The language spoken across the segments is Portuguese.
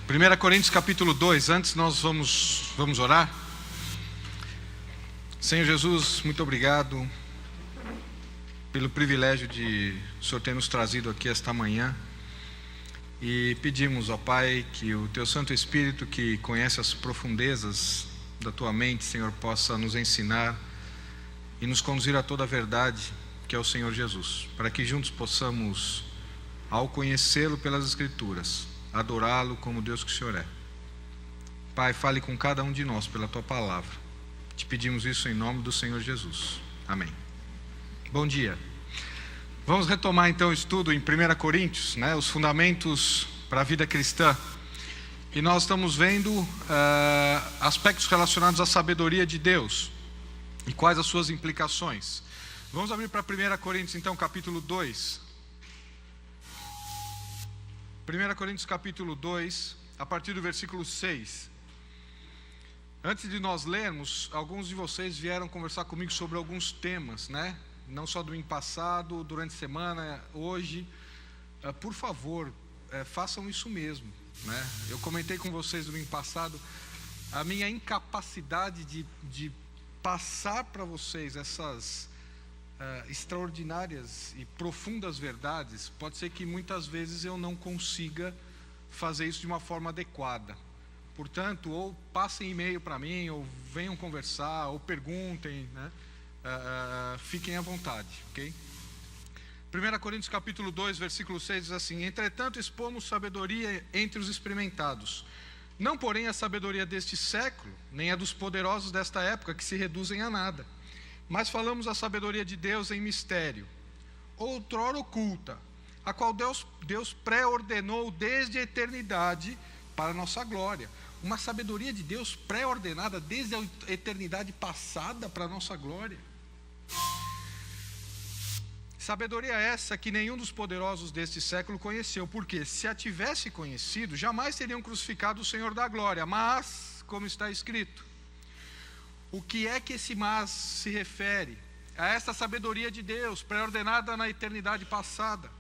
1 Coríntios capítulo 2, antes nós vamos orar. Senhor Jesus, muito obrigado pelo privilégio de o Senhor ter nos trazido aqui esta manhã. E pedimos, ó Pai, que o Teu Santo Espírito, que conhece as profundezas da Tua mente, Senhor, possa nos ensinar e nos conduzir a toda a verdade, que é o Senhor Jesus, para que juntos possamos, ao conhecê-lo pelas Escrituras, adorá-lo como Deus que o Senhor é. Pai, fale com cada um de nós pela Tua palavra. Te pedimos isso em nome do Senhor Jesus. Amém. Bom dia. Vamos retomar então o estudo em 1 Coríntios, os fundamentos para a vida cristã. E nós estamos vendo aspectos relacionados à sabedoria de Deus e quais as suas implicações. Vamos abrir para 1 Coríntios então, capítulo 2. 1 Coríntios capítulo 2, a partir do versículo 6. Antes de nós lermos, alguns de vocês vieram conversar comigo sobre alguns temas, não só do domingo passado, durante a semana, hoje. Por favor, façam isso mesmo, Eu comentei com vocês no domingo passado a minha incapacidade de passar para vocês essas extraordinárias e profundas verdades. Pode ser que muitas vezes eu não consiga fazer isso de uma forma adequada. Portanto, ou passem e-mail para mim, ou venham conversar, ou perguntem, fiquem à vontade, ok? 1 Coríntios capítulo 2, versículo 6 diz assim: entretanto expomos sabedoria entre os experimentados, não porém a sabedoria deste século, nem a dos poderosos desta época, que se reduzem a nada. Mas falamos a sabedoria de Deus em mistério, outrora oculta, a qual Deus pré-ordenou desde a eternidade para a nossa glória. Uma sabedoria de Deus pré-ordenada desde a eternidade passada para a nossa glória. Sabedoria essa que nenhum dos poderosos deste século conheceu, porque se a tivesse conhecido, jamais teriam crucificado o Senhor da glória. Mas, como está escrito, o que é que esse mas se refere? A esta sabedoria de Deus, pré-ordenada na eternidade passada,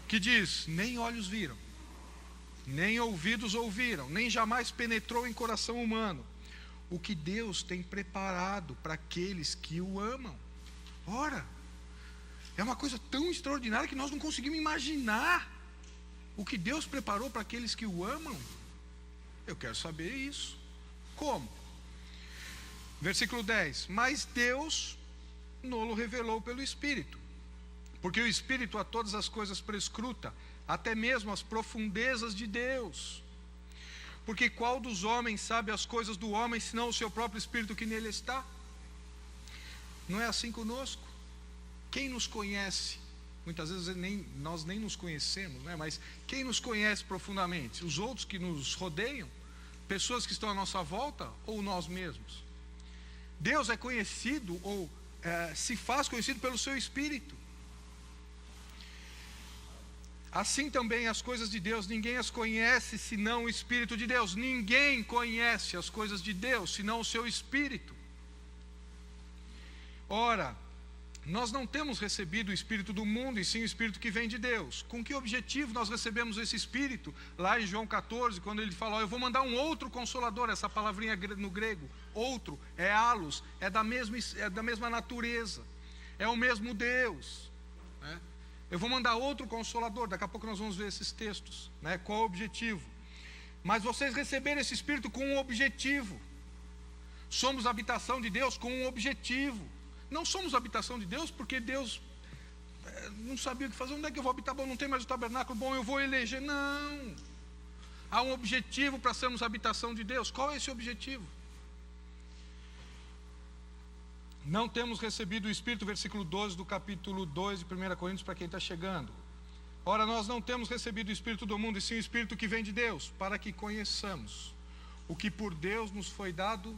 que diz: nem olhos viram, nem ouvidos ouviram, nem jamais penetrou em coração humano o que Deus tem preparado para aqueles que o amam. Ora, é uma coisa tão extraordinária que nós não conseguimos imaginar o que Deus preparou para aqueles que o amam. Eu quero saber isso. Como? Versículo 10: mas Deus nolo revelou pelo Espírito, porque o Espírito a todas as coisas prescruta, até mesmo as profundezas de Deus. Porque qual dos homens sabe as coisas do homem, senão o seu próprio Espírito que nele está? Não é assim conosco? Quem nos conhece? Muitas vezes nós nem nos conhecemos, mas quem nos conhece profundamente? Os outros que nos rodeiam? Pessoas que estão à nossa volta? Ou nós mesmos? Deus é conhecido, ou se faz conhecido pelo seu Espírito. Assim também as coisas de Deus, ninguém as conhece senão o Espírito de Deus. Ninguém conhece as coisas de Deus senão o seu Espírito. Ora, nós não temos recebido o Espírito do mundo, e sim o Espírito que vem de Deus. Com que objetivo nós recebemos esse Espírito? Lá em João 14, quando ele fala: eu vou mandar um outro Consolador. Essa palavrinha no grego, outro, é halos, é da mesma natureza, é o mesmo Deus, Eu vou mandar outro Consolador. Daqui a pouco nós vamos ver esses textos, Qual o objetivo? Mas vocês receberam esse Espírito com um objetivo. Somos habitação de Deus com um objetivo. Não somos habitação de Deus porque Deus não sabia o que fazer. Onde é que eu vou habitar? Bom, não tem mais o tabernáculo. Bom, eu vou eleger. Não. Há um objetivo para sermos habitação de Deus. Qual é esse objetivo? Não temos recebido o Espírito, versículo 12 do capítulo 2 de 1 Coríntios, para quem está chegando. Ora, nós não temos recebido o Espírito do mundo, e sim o Espírito que vem de Deus, para que conheçamos o que por Deus nos foi dado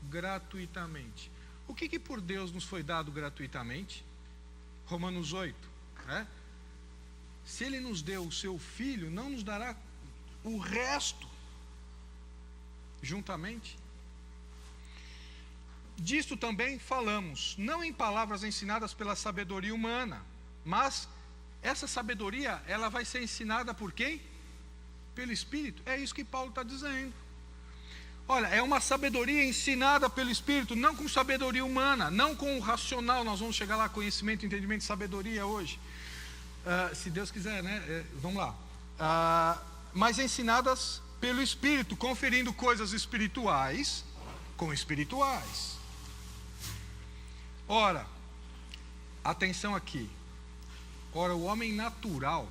gratuitamente. O que por Deus nos foi dado gratuitamente? Romanos 8, Se Ele nos deu o seu Filho, não nos dará o resto juntamente? Disto também falamos, não em palavras ensinadas pela sabedoria humana, mas essa sabedoria, ela vai ser ensinada por quem? pelo Espírito. É isso que Paulo está dizendo. Olha, é uma sabedoria ensinada pelo Espírito, não com sabedoria humana, não com o racional. Nós vamos chegar lá, conhecimento, entendimento e sabedoria hoje. Se Deus quiser, né? Vamos lá. Mas ensinadas pelo Espírito, conferindo coisas espirituais com espirituais. Ora, atenção aqui. Ora, o homem natural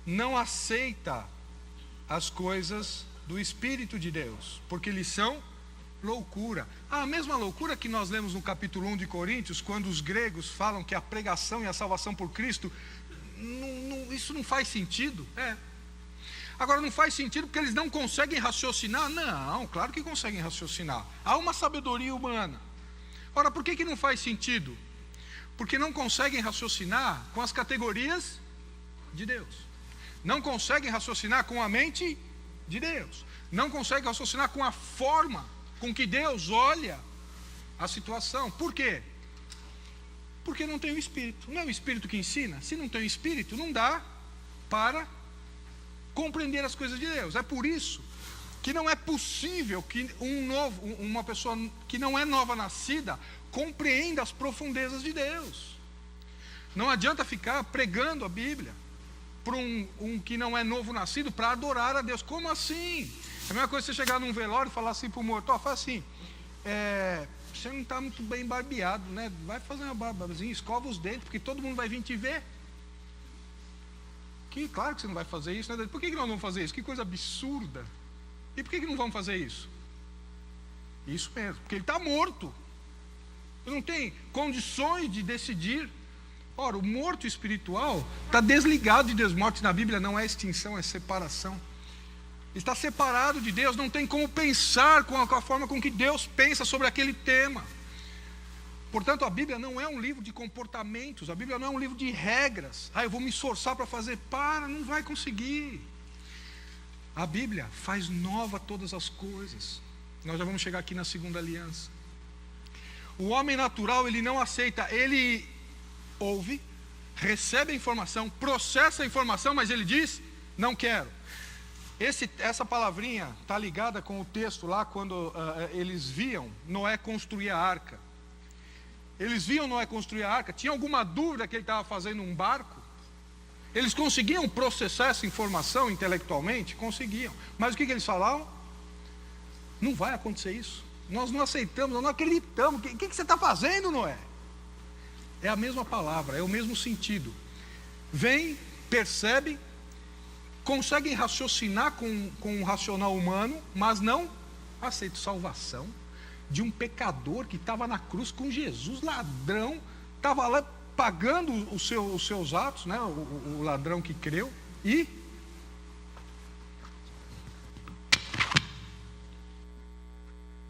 não aceita as coisas do Espírito de Deus, porque eles são loucura. A mesma loucura que nós lemos no capítulo 1 de Coríntios, quando os gregos falam que a pregação e a salvação por Cristo, isso não faz sentido. Agora, não faz sentido porque eles não conseguem raciocinar? Não, claro que conseguem raciocinar. Há uma sabedoria humana. Ora, por que não faz sentido? Porque não conseguem raciocinar com as categorias de Deus. Não conseguem raciocinar com a mente de Deus. Não conseguem raciocinar com a forma com que Deus olha a situação. Por quê? Porque não tem o Espírito. Não é o Espírito que ensina? Se não tem o Espírito, não dá para compreender as coisas de Deus. É por isso que não é possível que uma pessoa que não é nova nascida compreenda as profundezas de Deus. Não adianta ficar pregando a Bíblia para um que não é novo nascido para adorar a Deus. Como assim? É a mesma coisa você chegar num velório e falar assim para o morto: faz assim, você não está muito bem barbeado, né? Vai fazer uma barbazinha, escova os dentes, porque todo mundo vai vir te ver. Claro que você não vai fazer isso, né? Por que nós vamos fazer isso? Que coisa absurda. E por que não vamos fazer isso? Isso mesmo, porque ele está morto. Ele não tem condições de decidir. Ora, o morto espiritual está desligado de Deus. Morte na Bíblia não é extinção, é separação. Está separado de Deus, não tem como pensar com a forma com que Deus pensa sobre aquele tema. Portanto, a Bíblia não é um livro de comportamentos, a Bíblia não é um livro de regras. Eu vou me esforçar para fazer. Não vai conseguir. A Bíblia faz nova todas as coisas. Nós já vamos chegar aqui na segunda aliança. O homem natural, ele não aceita, ele ouve, recebe a informação, processa a informação, mas ele diz: não quero. Essa palavrinha está ligada com o texto lá, quando eles viam Noé construir a arca. Eles viam Noé construir a arca, tinha alguma dúvida que ele estava fazendo um barco? Eles conseguiam processar essa informação intelectualmente? Conseguiam. Mas o que eles falavam? Não vai acontecer isso. Nós não aceitamos, nós não acreditamos. O que você está fazendo, Noé? É a mesma palavra, é o mesmo sentido. Vem, percebe, conseguem raciocinar com um racional humano, mas não aceita salvação de um pecador que estava na cruz com Jesus, ladrão, estava lá pagando os seus atos, né? O ladrão que creu, e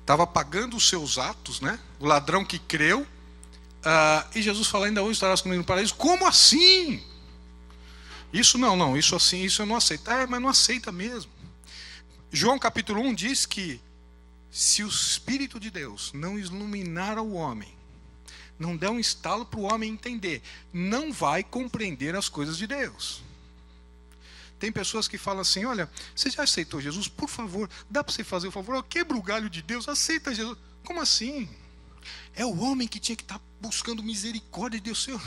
estava pagando os seus atos, né? O ladrão que creu, e Jesus fala: ainda hoje estarás comigo no paraíso. Como assim? Isso não, isso assim, isso eu não aceito. Mas não aceita mesmo. João capítulo 1 diz que se o Espírito de Deus não iluminar o homem, não der um estalo para o homem entender, não vai compreender as coisas de Deus. Tem pessoas que falam assim: olha, você já aceitou Jesus? Por favor, dá para você fazer o favor? Quebra o galho de Deus, aceita Jesus. Como assim? É o homem que tinha que estar buscando misericórdia de Deus. Senhor,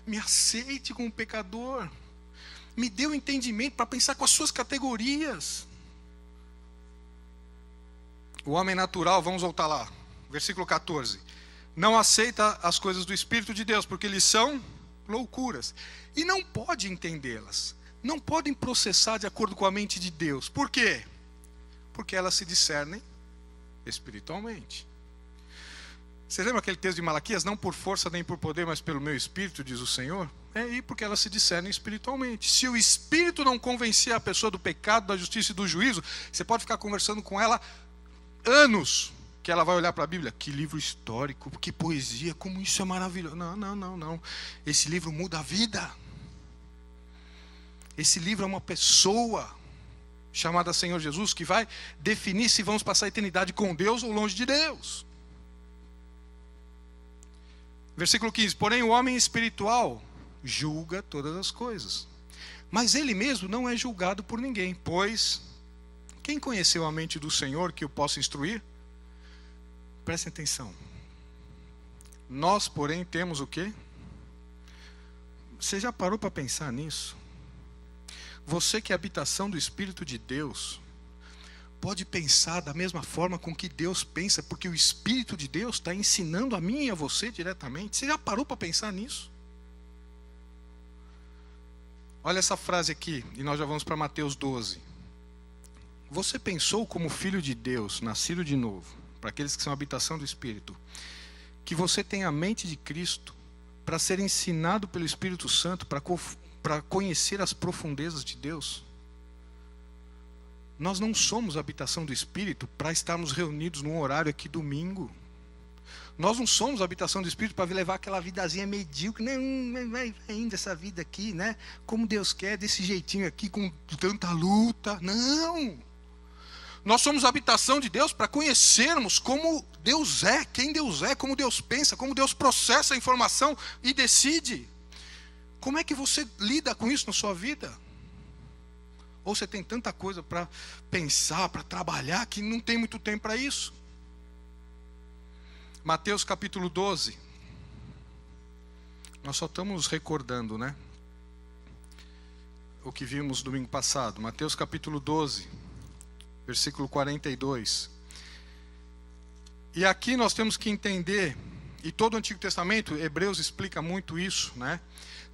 me aceite como pecador. Me dê o entendimento para pensar com as suas categorias. O homem natural, vamos voltar lá, versículo 14. Não aceita as coisas do Espírito de Deus, porque eles são loucuras. E não pode entendê-las. Não podem processar de acordo com a mente de Deus. Por quê? Porque elas se discernem espiritualmente. Você lembra aquele texto de Malaquias? Não por força nem por poder, mas pelo meu Espírito, diz o Senhor. Porque elas se discernem espiritualmente. Se o Espírito não convencer a pessoa do pecado, da justiça e do juízo, você pode ficar conversando com ela anos, que ela vai olhar para a Bíblia: que livro histórico, que poesia, como isso é maravilhoso. Não. Esse livro muda a vida. Esse livro é uma pessoa chamada Senhor Jesus, que vai definir se vamos passar a eternidade com Deus ou longe de Deus. Versículo 15. Porém o homem espiritual julga todas as coisas, Mas ele mesmo não é julgado por ninguém, pois quem conheceu a mente do Senhor que o possa instruir? Prestem atenção. Nós, porém, temos o quê? Você já parou para pensar nisso? Você que é a habitação do Espírito de Deus, pode pensar da mesma forma com que Deus pensa, porque o Espírito de Deus está ensinando a mim e a você diretamente. Você já parou para pensar nisso? Olha essa frase aqui, e nós já vamos para Mateus 12. Você pensou como filho de Deus, nascido de novo, para aqueles que são a habitação do Espírito, que você tem a mente de Cristo para ser ensinado pelo Espírito Santo, para conhecer as profundezas de Deus? Nós não somos a habitação do Espírito para estarmos reunidos num horário aqui domingo. Nós não somos a habitação do Espírito para levar aquela vidazinha medíocre, né? Vai ainda essa vida aqui, né? Como Deus quer, desse jeitinho aqui, com tanta luta. Não! Nós somos a habitação de Deus para conhecermos como Deus é, quem Deus é, como Deus pensa, como Deus processa a informação e decide. Como é que você lida com isso na sua vida? Ou você tem tanta coisa para pensar, para trabalhar, que não tem muito tempo para isso? Mateus capítulo 12. Nós só estamos recordando, né? O que vimos domingo passado. Mateus capítulo 12, versículo 42. E aqui nós temos que entender, e todo o Antigo Testamento, Hebreus explica muito isso, né?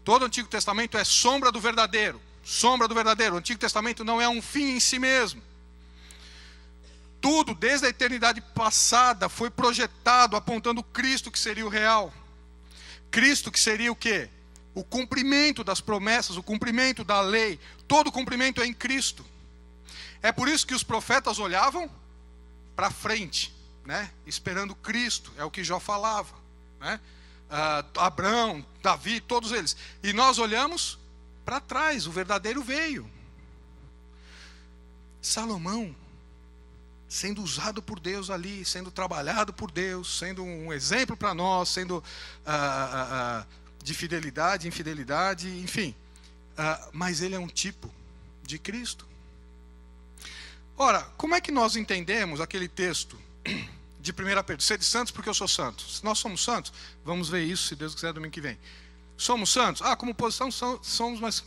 Todo o Antigo Testamento é sombra do verdadeiro. Sombra do verdadeiro. O Antigo Testamento não é um fim em si mesmo. Tudo, desde a eternidade passada, foi projetado apontando Cristo, que seria o real. Cristo, que seria o quê? O cumprimento das promessas, o cumprimento da lei. Todo o cumprimento é em Cristo. É por isso que os profetas olhavam para frente, né? Esperando Cristo, é o que Jó falava, né? Abraão, Davi, todos eles. E nós olhamos para trás, o verdadeiro veio. Salomão, sendo usado por Deus ali, sendo trabalhado por Deus, sendo um exemplo para nós, sendo de fidelidade, infidelidade, enfim. Mas ele é um tipo de Cristo. Ora, como é que nós entendemos aquele texto de 1 Pedro? Sede santos porque eu sou santo. Se nós somos santos, vamos ver isso, se Deus quiser, domingo que vem. Somos santos? Como posição somos, mas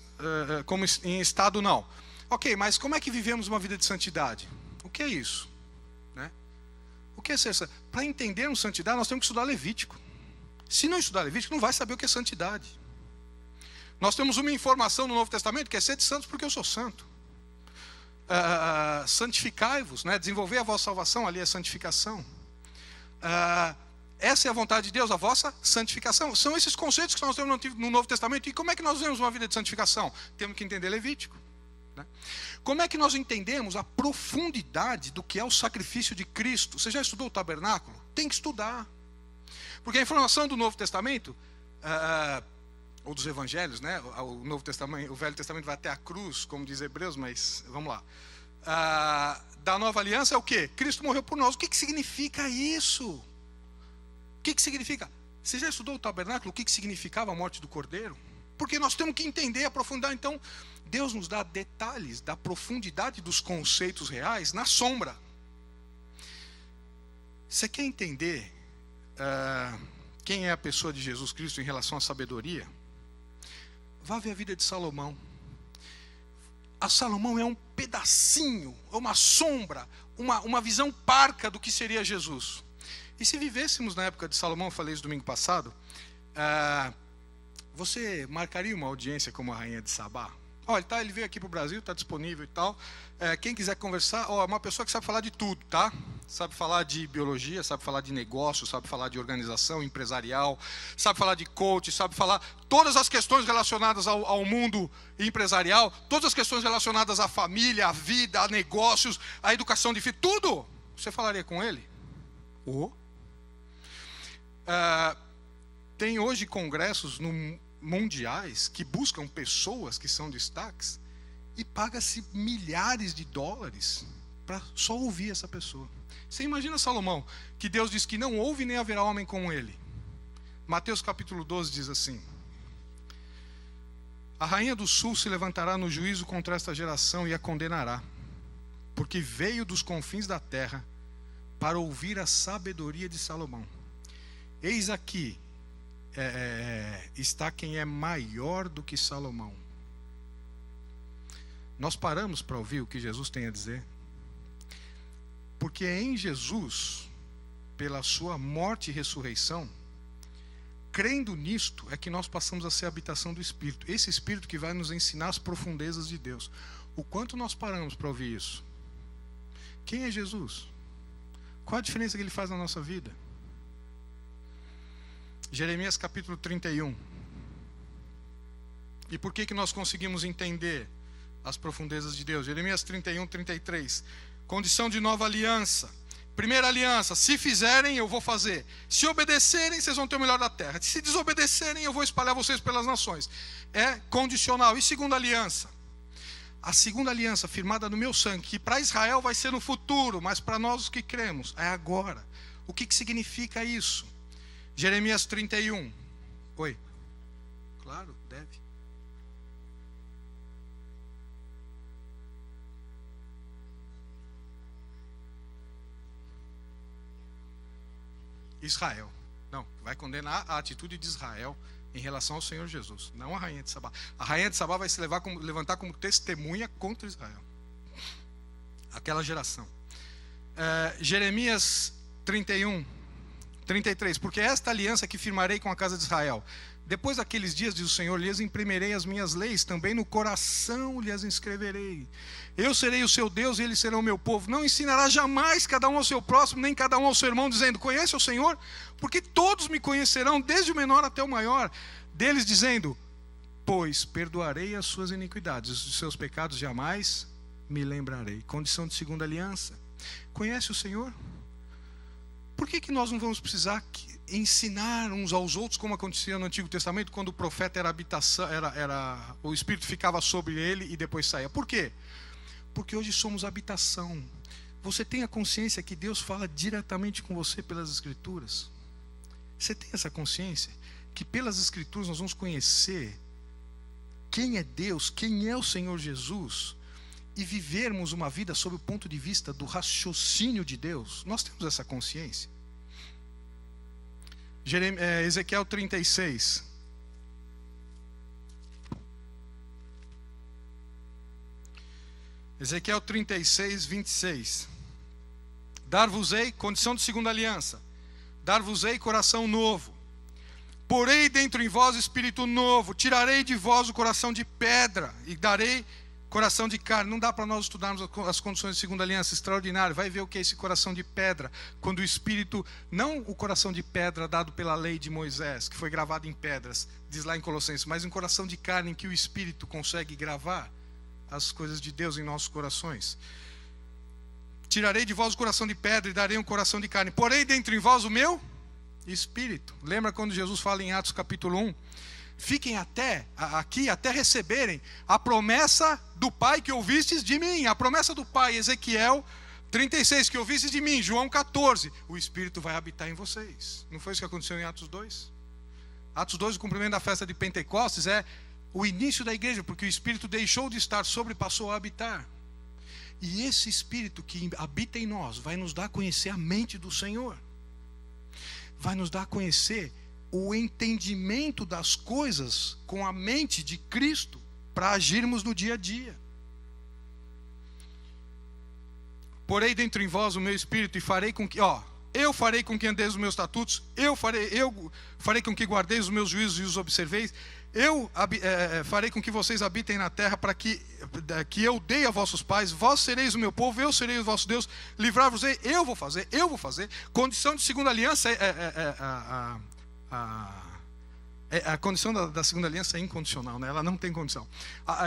como em estado não. Ok, mas como é que vivemos uma vida de santidade? O que é isso? Né? O que é ser santo? Para entendermos santidade, nós temos que estudar Levítico. Se não estudar Levítico, não vai saber o que é santidade. Nós temos uma informação no Novo Testamento que é ser santos porque eu sou santo. Santificai-vos, né? Desenvolver a vossa salvação, ali é santificação. Essa é a vontade de Deus, a vossa santificação. São esses conceitos que nós temos no Novo Testamento. E como é que nós vemos uma vida de santificação? Temos que entender Levítico, né? Como é que nós entendemos a profundidade do que é o sacrifício de Cristo? Você já estudou o tabernáculo? Tem que estudar. Porque a informação do Novo Testamento, ou dos Evangelhos, né? O Novo Testamento, o Velho Testamento vai até a cruz, como diz Hebreus, mas vamos lá. Da Nova Aliança é o quê? Cristo morreu por nós. O que significa isso? O que significa? Você já estudou o tabernáculo? O que significava a morte do Cordeiro? Porque nós temos que entender, aprofundar. Então, Deus nos dá detalhes da profundidade dos conceitos reais na sombra. Você quer entender quem é a pessoa de Jesus Cristo em relação à sabedoria? Vá ver a vida de Salomão. A Salomão é um pedacinho, uma sombra, uma visão parca do que seria Jesus. E se vivêssemos na época de Salomão, eu falei isso domingo passado, você marcaria uma audiência como a rainha de Sabá? Olha, ele veio aqui para o Brasil, está disponível e tal. Quem quiser conversar, é uma pessoa que sabe falar de tudo, tá? Sabe falar de biologia, sabe falar de negócio, sabe falar de organização empresarial, sabe falar de coach, sabe falar todas as questões relacionadas ao mundo empresarial, todas as questões relacionadas à família, à vida, a negócios, à educação de filho, tudo. Você falaria com ele? Tem hoje congressos mundiais que buscam pessoas que são destaques e paga-se milhares de dólares para só ouvir essa pessoa. Você imagina Salomão, que Deus diz que não houve nem haverá homem como ele. Mateus capítulo 12 diz assim: A rainha do sul se levantará no juízo contra esta geração e a condenará, porque veio dos confins da terra para ouvir a sabedoria de Salomão. Eis aqui está quem é maior do que Salomão. Nós paramos para ouvir o que Jesus tem a dizer, porque é em Jesus, pela sua morte e ressurreição, crendo nisto, é que nós passamos a ser a habitação do Espírito. Esse Espírito que vai nos ensinar as profundezas de Deus. O quanto nós paramos para ouvir isso? Quem é Jesus? Qual a diferença que Ele faz na nossa vida? Jeremias capítulo 31. E por que nós conseguimos entender as profundezas de Deus? Jeremias 31, 33. Condição de nova aliança. Primeira aliança: se fizerem, eu vou fazer. Se obedecerem, vocês vão ter o melhor da terra. Se desobedecerem, eu vou espalhar vocês pelas nações. É condicional. E segunda aliança? A segunda aliança firmada no meu sangue, que para Israel vai ser no futuro, mas para nós os que cremos, é agora. O que significa isso? Jeremias 31. Oi. Claro, deve. Israel. Não, vai condenar a atitude de Israel em relação ao Senhor Jesus, não a rainha de Sabá. A rainha de Sabá vai se levantar como testemunha contra Israel, aquela geração. Jeremias 31, 33. Porque esta aliança que firmarei com a casa de Israel, depois daqueles dias, diz o Senhor, lhes imprimirei as minhas leis, também no coração lhes inscreverei. Eu serei o seu Deus e eles serão o meu povo. Não ensinará jamais cada um ao seu próximo, nem cada um ao seu irmão, dizendo: conhece o Senhor? Porque todos me conhecerão, desde o menor até o maior. Deles dizendo: pois perdoarei as suas iniquidades, os seus pecados jamais me lembrarei. Condição de segunda aliança: conhece o Senhor? Por que nós não vamos precisar ensinar uns aos outros, como acontecia no Antigo Testamento, quando o profeta era habitação, o Espírito ficava sobre ele e depois saía? Por quê? Porque hoje somos habitação. Você tem a consciência que Deus fala diretamente com você pelas Escrituras? Você tem essa consciência que pelas Escrituras nós vamos conhecer quem é Deus, quem é o Senhor Jesus, e vivermos uma vida sob o ponto de vista do raciocínio de Deus? Nós temos essa consciência. Ezequiel 36. Ezequiel 36, 26. Dar-vos-ei, condição de segunda aliança, dar-vos-ei coração novo, porei dentro em vós espírito novo, tirarei de vós o coração de pedra e darei coração de carne. Não dá para nós estudarmos as condições de segunda aliança, extraordinário. Vai ver o que é esse coração de pedra, quando o Espírito, não o coração de pedra dado pela lei de Moisés, que foi gravado em pedras, diz lá em Colossenses, mas um coração de carne em que o Espírito consegue gravar as coisas de Deus em nossos corações. Tirarei de vós o coração de pedra e darei um coração de carne, porém dentro em vós o meu Espírito. Lembra quando Jesus fala em Atos capítulo 1? Fiquem até receberem a promessa do Pai que ouvistes de mim. A promessa do Pai, Ezequiel 36, que ouvistes de mim. João 14, o Espírito vai habitar em vocês. Não foi isso que aconteceu em Atos 2? Atos 2, o cumprimento da festa de Pentecostes, é o início da igreja, porque o Espírito deixou de estar sobre e passou a habitar. E esse Espírito que habita em nós vai nos dar a conhecer a mente do Senhor, vai nos dar a conhecer o entendimento das coisas com a mente de Cristo, para agirmos no dia a dia. Porei dentro em vós o meu Espírito e farei com que, eu farei com que andeis os meus estatutos, eu farei com que guardeis os meus juízos e os observeis, eu farei com que vocês habitem na terra, para que eu dei a vossos pais, vós sereis o meu povo, eu serei o vosso Deus, livrar-vos-ei, eu vou fazer. Condição de segunda aliança a condição da segunda aliança é incondicional, né? Ela não tem condição.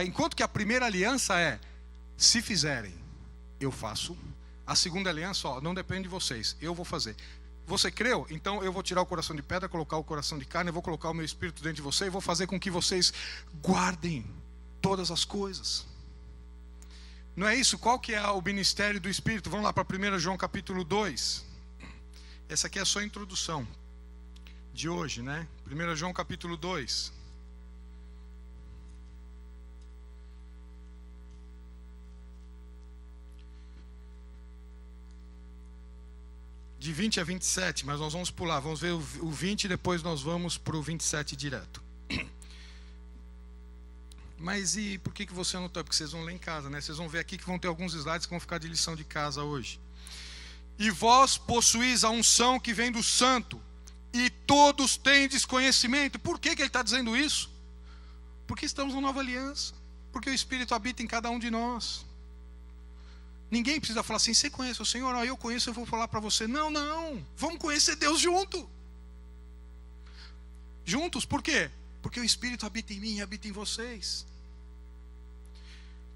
Enquanto que a primeira aliança é: se fizerem, eu faço. A segunda aliança, não depende de vocês, eu vou fazer. Você creu? Então eu vou tirar o coração de pedra, colocar o coração de carne, eu vou colocar o meu Espírito dentro de você e vou fazer com que vocês guardem todas as coisas. Não é isso? Qual que é o ministério do Espírito? Vamos lá para 1 João capítulo 2. Essa aqui é só a introdução de hoje, né? 1 João capítulo 2. de 20 a 27, mas nós vamos pular. Vamos ver o 20 e depois nós vamos para o 27 direto. Mas e por que você anotou? Porque vocês vão ler em casa, né? Vocês vão ver aqui que vão ter alguns slides que vão ficar de lição de casa hoje. E vós possuís a unção que vem do santo, e todos tendes conhecimento. Por que ele está dizendo isso? Porque estamos na nova aliança. Porque o Espírito habita em cada um de nós. Ninguém precisa falar assim, você conhece o Senhor? Eu conheço, eu vou falar para você. Não, não. Vamos conhecer Deus junto. Juntos, por quê? Porque o Espírito habita em mim e habita em vocês.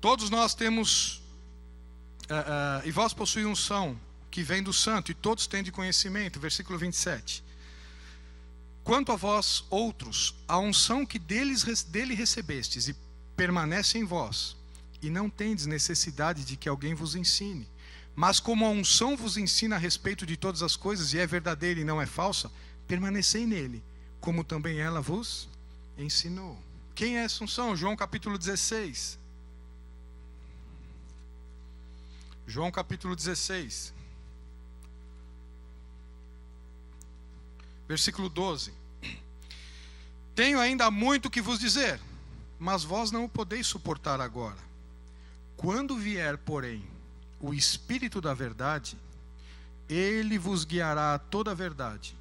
Todos nós temos, e vós possuís unção que vem do santo, e todos têm de conhecimento. Versículo 27. Quanto a vós outros, a unção que dele recebestes e permanece em vós, e não tendes necessidade de que alguém vos ensine. Mas como a unção vos ensina a respeito de todas as coisas, e é verdadeira e não é falsa, permanecei nele, como também ela vos ensinou. Quem é essa unção? João capítulo 16. João capítulo 16. Versículo 12. Tenho ainda muito que vos dizer, mas vós não o podeis suportar agora. Quando vier, porém, o Espírito da verdade, ele vos guiará a toda a verdade.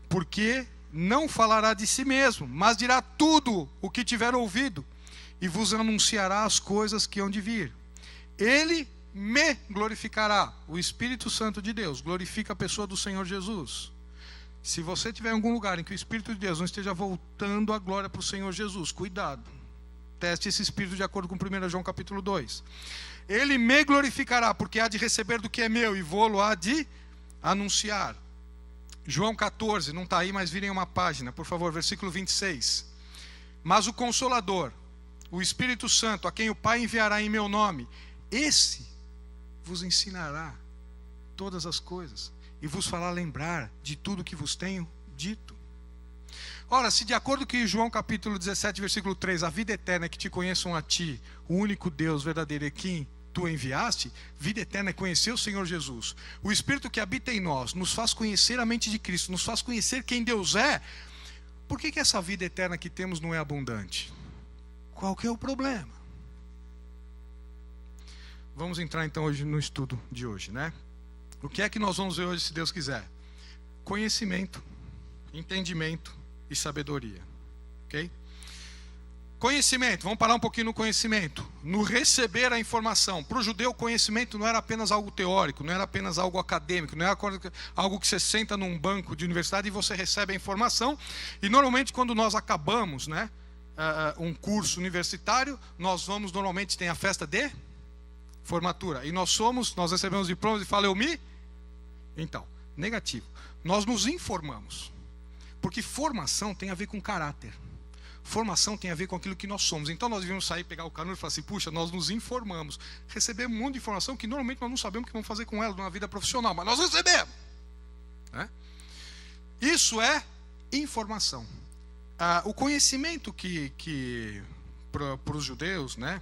Porque não falará de si mesmo, mas dirá tudo o que tiver ouvido, e vos anunciará as coisas que hão de vir. Ele me glorificará. O Espírito Santo de Deus glorifica a pessoa do Senhor Jesus. Se você estiver em algum lugar em que o Espírito de Deus não esteja voltando a glória para o Senhor Jesus, cuidado. Teste esse Espírito de acordo com 1 João capítulo 2. Ele me glorificará, porque há de receber do que é meu, e vou-lo há de anunciar. João 14, não está aí, mas virem uma página, por favor, versículo 26. Mas o Consolador, o Espírito Santo, a quem o Pai enviará em meu nome, esse vos ensinará todas as coisas, e vos fará lembrar de tudo que vos tenho dito. Ora, se de acordo com João capítulo 17, versículo 3, a vida eterna é que te conheçam a ti, o único Deus verdadeiro e quem tu enviaste, vida eterna é conhecer o Senhor Jesus. O Espírito que habita em nós nos faz conhecer a mente de Cristo, nos faz conhecer quem Deus é. Por que essa vida eterna que temos não é abundante? Qual que é o problema? Vamos entrar então hoje no estudo de hoje, né? O que é que nós vamos ver hoje, se Deus quiser? Conhecimento, entendimento e sabedoria, ok? Conhecimento, vamos parar um pouquinho no conhecimento, no receber a informação. Para o judeu, conhecimento não era apenas algo teórico, não era apenas algo acadêmico, não era algo que você senta num banco de universidade e você recebe a informação. E normalmente quando nós acabamos, né, um curso universitário, nós vamos, normalmente tem a festa de formatura, e nós recebemos diplomas e fala, então, negativo, nós nos informamos. Porque formação tem a ver com caráter. Formação tem a ver com aquilo que nós somos. Então nós devíamos sair, pegar o canudo e falar assim, puxa, nós nos informamos. Recebemos um monte de informação que normalmente nós não sabemos o que vamos fazer com ela na vida profissional, mas nós recebemos. Né? Isso é informação. O conhecimento que para os judeus, né,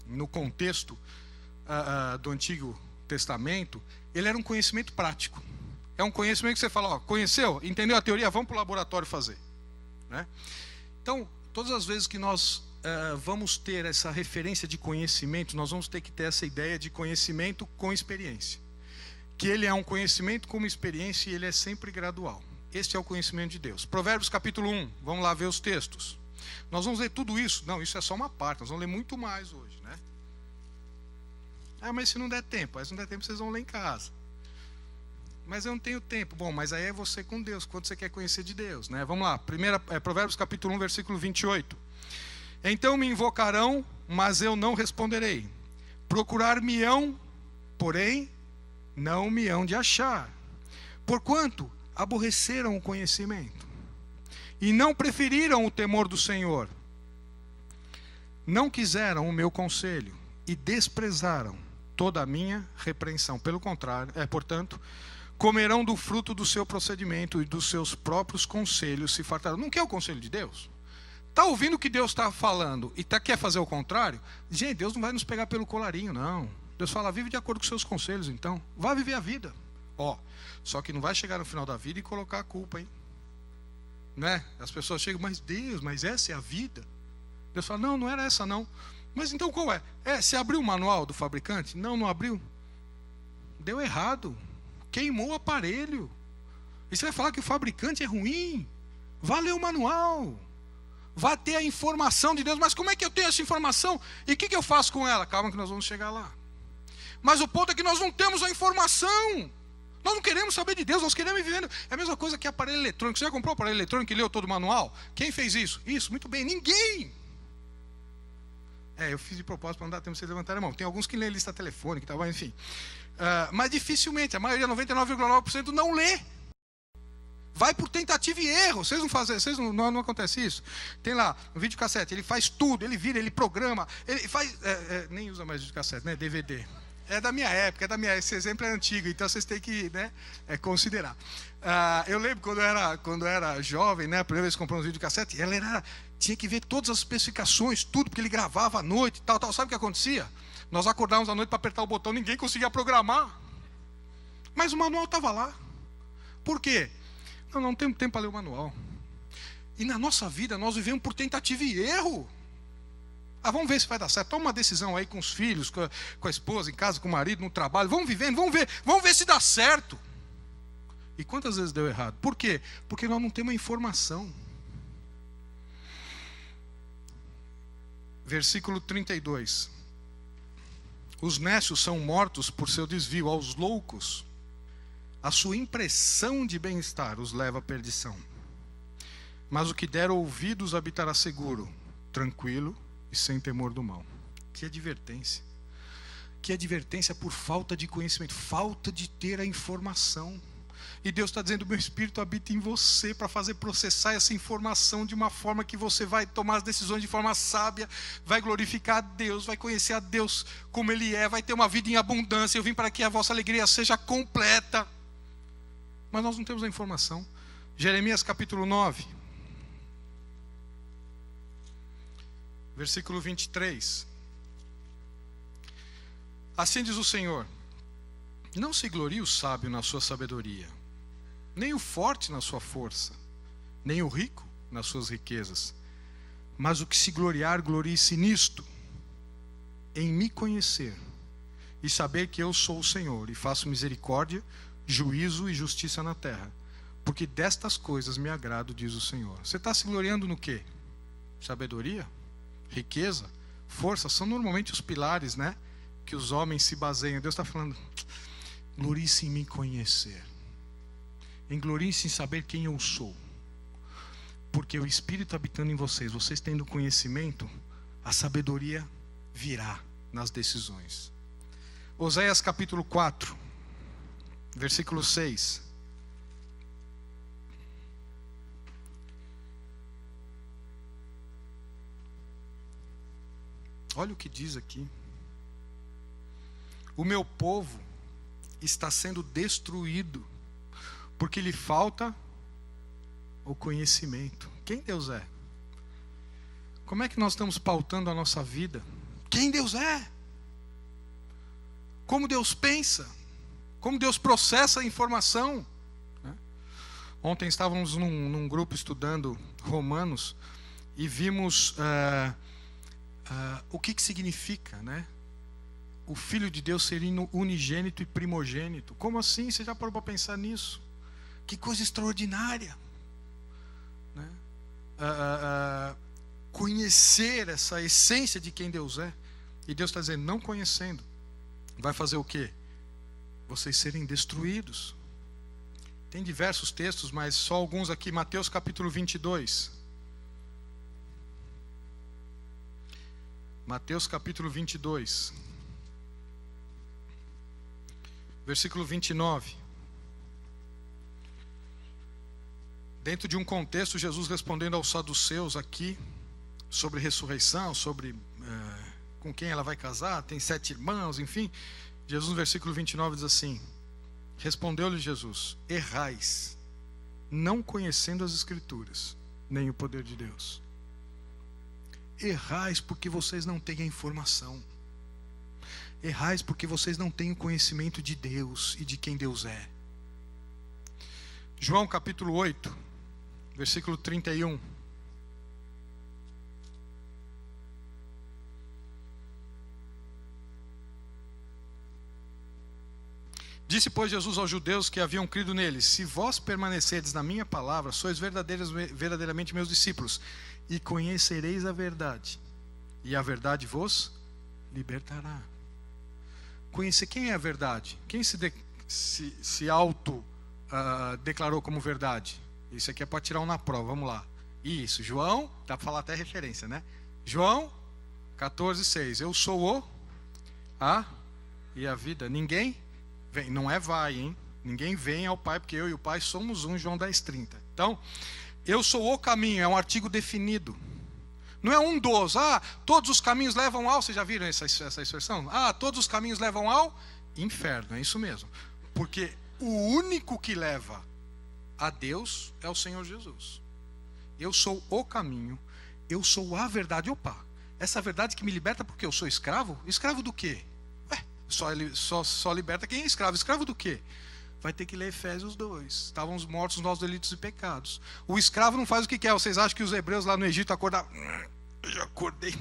no contexto do Antigo Testamento, ele era um conhecimento prático. É um conhecimento que você fala, ó, conheceu? Entendeu a teoria? Vamos para o laboratório fazer. Né? Então, todas as vezes que nós vamos ter essa referência de conhecimento, nós vamos ter que ter essa ideia de conhecimento com experiência. Que ele é um conhecimento com experiência e ele é sempre gradual. Este é o conhecimento de Deus. Provérbios capítulo 1, vamos lá ver os textos. Nós vamos ler tudo isso? Não, isso é só uma parte, nós vamos ler muito mais hoje. Né? Mas se não der tempo, vocês vão ler em casa. Mas eu não tenho tempo. Bom, mas aí é você com Deus, quando você quer conhecer de Deus, né? Vamos lá, Provérbios capítulo 1, versículo 28. Então me invocarão, mas eu não responderei. Procurar-me-ão, porém não me hão de achar. Porquanto aborreceram o conhecimento e não preferiram o temor do Senhor. Não quiseram o meu conselho e desprezaram toda a minha repreensão. Pelo contrário, portanto, comerão do fruto do seu procedimento e dos seus próprios conselhos se fartarão. Não quer o conselho de Deus? Está ouvindo o que Deus está falando e quer fazer o contrário? Gente, Deus não vai nos pegar pelo colarinho, não. Deus fala, vive de acordo com seus conselhos, então. Vá viver a vida. Ó, só que não vai chegar no final da vida e colocar a culpa, hein? Né? As pessoas chegam, mas Deus, mas essa é a vida? Deus fala, não, não era essa não. Mas então qual é? Você abriu o manual do fabricante? Não, não abriu. Deu errado. Queimou o aparelho. E você vai falar que o fabricante é ruim? Vá ler o manual. Vá ter a informação de Deus. Mas como é que eu tenho essa informação? E o que eu faço com ela? Calma que nós vamos chegar lá. Mas o ponto é que nós não temos a informação. Nós não queremos saber de Deus, nós queremos ir vivendo. É a mesma coisa que aparelho eletrônico. Você já comprou um aparelho eletrônico e leu todo o manual? Quem fez isso? Isso, muito bem, ninguém. Eu fiz de propósito para não dar tempo de vocês levantarem a mão. Tem alguns que lêem lista telefônica e tal, mas enfim. Mas dificilmente, a maioria, 99,9% não lê. Vai por tentativa e erro. Vocês não fazem, não acontece isso? Tem lá um videocassete, ele faz tudo, ele vira, ele programa, ele faz. Nem usa mais videocassete, né? DVD. É da minha época, esse exemplo é antigo, então vocês têm que, né, considerar. Eu lembro quando eu era jovem, né, a primeira vez que comprei um videocassete, tinha que ver todas as especificações, tudo, porque ele gravava à noite, tal. Sabe o que acontecia? Nós acordávamos à noite para apertar o botão, ninguém conseguia programar. Mas o manual estava lá. Por quê? Não temos tempo para ler o manual. E na nossa vida, nós vivemos por tentativa e erro. Vamos ver se vai dar certo. Toma uma decisão aí com os filhos, com a esposa, em casa, com o marido, no trabalho. Vamos vivendo, vamos ver se dá certo. E quantas vezes deu errado? Por quê? Porque nós não temos informação. Versículo 32. Os nécios são mortos por seu desvio, aos loucos a sua impressão de bem-estar os leva à perdição. Mas o que der ouvidos habitará seguro, tranquilo e sem temor do mal. Que advertência. Que advertência por falta de conhecimento, falta de ter a informação. E Deus está dizendo, meu Espírito habita em você para fazer processar essa informação de uma forma que você vai tomar as decisões de forma sábia, vai glorificar a Deus, vai conhecer a Deus como Ele é, vai ter uma vida em abundância. Eu vim para que a vossa alegria seja completa. Mas nós não temos a informação. Jeremias capítulo 9. Versículo 23. Assim diz o Senhor: não se glorie o sábio na sua sabedoria, nem o forte na sua força, nem o rico nas suas riquezas. Mas o que se gloriar, glorie-se nisto, em me conhecer, e saber que eu sou o Senhor, e faço misericórdia, juízo e justiça na terra. Porque destas coisas me agrado, diz o Senhor. Você está se gloriando no quê? Sabedoria? Riqueza? Força? São normalmente os pilares, né, que os homens se baseiam. Deus está falando, glorie-se em me conhecer, em glorie-se em saber quem eu sou, porque o Espírito habitando em vocês tendo conhecimento, a sabedoria virá nas decisões. Oséias capítulo 4, versículo 6. Olha o que diz aqui: o meu povo está sendo destruído porque lhe falta o conhecimento. Quem Deus é? Como é que nós estamos pautando a nossa vida? Quem Deus é? Como Deus pensa? Como Deus processa a informação? Ontem estávamos num grupo estudando Romanos e vimos o que significa, né? O Filho de Deus ser unigênito e primogênito. Como assim? Você já parou para pensar nisso? Que coisa extraordinária, né? Conhecer essa essência de quem Deus é. E Deus está dizendo, não conhecendo, vai fazer o quê? Vocês serem destruídos. Tem diversos textos, mas só alguns aqui. Mateus capítulo 22. Mateus capítulo 22. Versículo 29. Dentro de um contexto, Jesus respondendo aos saduceus aqui, sobre ressurreição, sobre com quem ela vai casar, tem 7 irmãos, enfim. Jesus no versículo 29 diz assim: respondeu-lhe Jesus: errais, não conhecendo as Escrituras, nem o poder de Deus. Errais porque vocês não têm a informação. Errais porque vocês não têm o conhecimento de Deus e de quem Deus é. João capítulo 8, versículo 31. Disse, pois, Jesus aos judeus que haviam crido nele: se vós permanecerdes na minha palavra, sois verdadeiramente meus discípulos, e conhecereis a verdade, e a verdade vos libertará. Conhecer quem é a verdade? Quem se auto declarou como verdade? Isso aqui é para tirar um na prova, vamos lá. Isso, João, dá para falar até referência, né? João 14:6. Eu sou e a vida. Ninguém vem, não é vai, hein? Ninguém vem ao Pai, porque eu e o Pai somos um, João 10:30. Então, eu sou o caminho, é um artigo definido. Não é um dos, todos os caminhos levam ao, vocês já viram essa expressão? Todos os caminhos levam ao inferno, é isso mesmo. Porque o único que leva a Deus é o Senhor Jesus. Eu sou o caminho, eu sou a verdade. Opa, essa verdade que me liberta porque eu sou escravo? Escravo do quê? Só liberta quem é escravo. Escravo do quê? Vai ter que ler Efésios 2. Estávamos mortos nos nossos delitos e pecados. O escravo não faz o que quer. Vocês acham que os hebreus lá no Egito acordavam? Eu já acordei.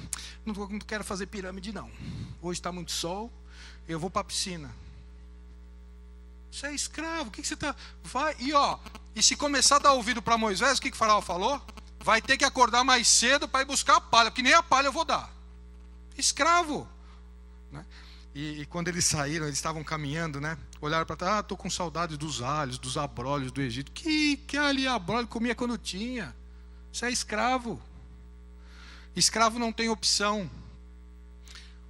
Não quero fazer pirâmide, não. Hoje está muito sol. Eu vou para a piscina. Você é escravo. O que você está... Vai. E se começar a dar ouvido para Moisés, o que o faraó falou? Vai ter que acordar mais cedo para ir buscar a palha. Porque nem a palha eu vou dar. Escravo. Né? E quando eles saíram, eles estavam caminhando, né? Olharam para trás, estou com saudade dos alhos, dos abrolhos do Egito. Que ali abrolho comia quando tinha. Você é escravo. Escravo não tem opção.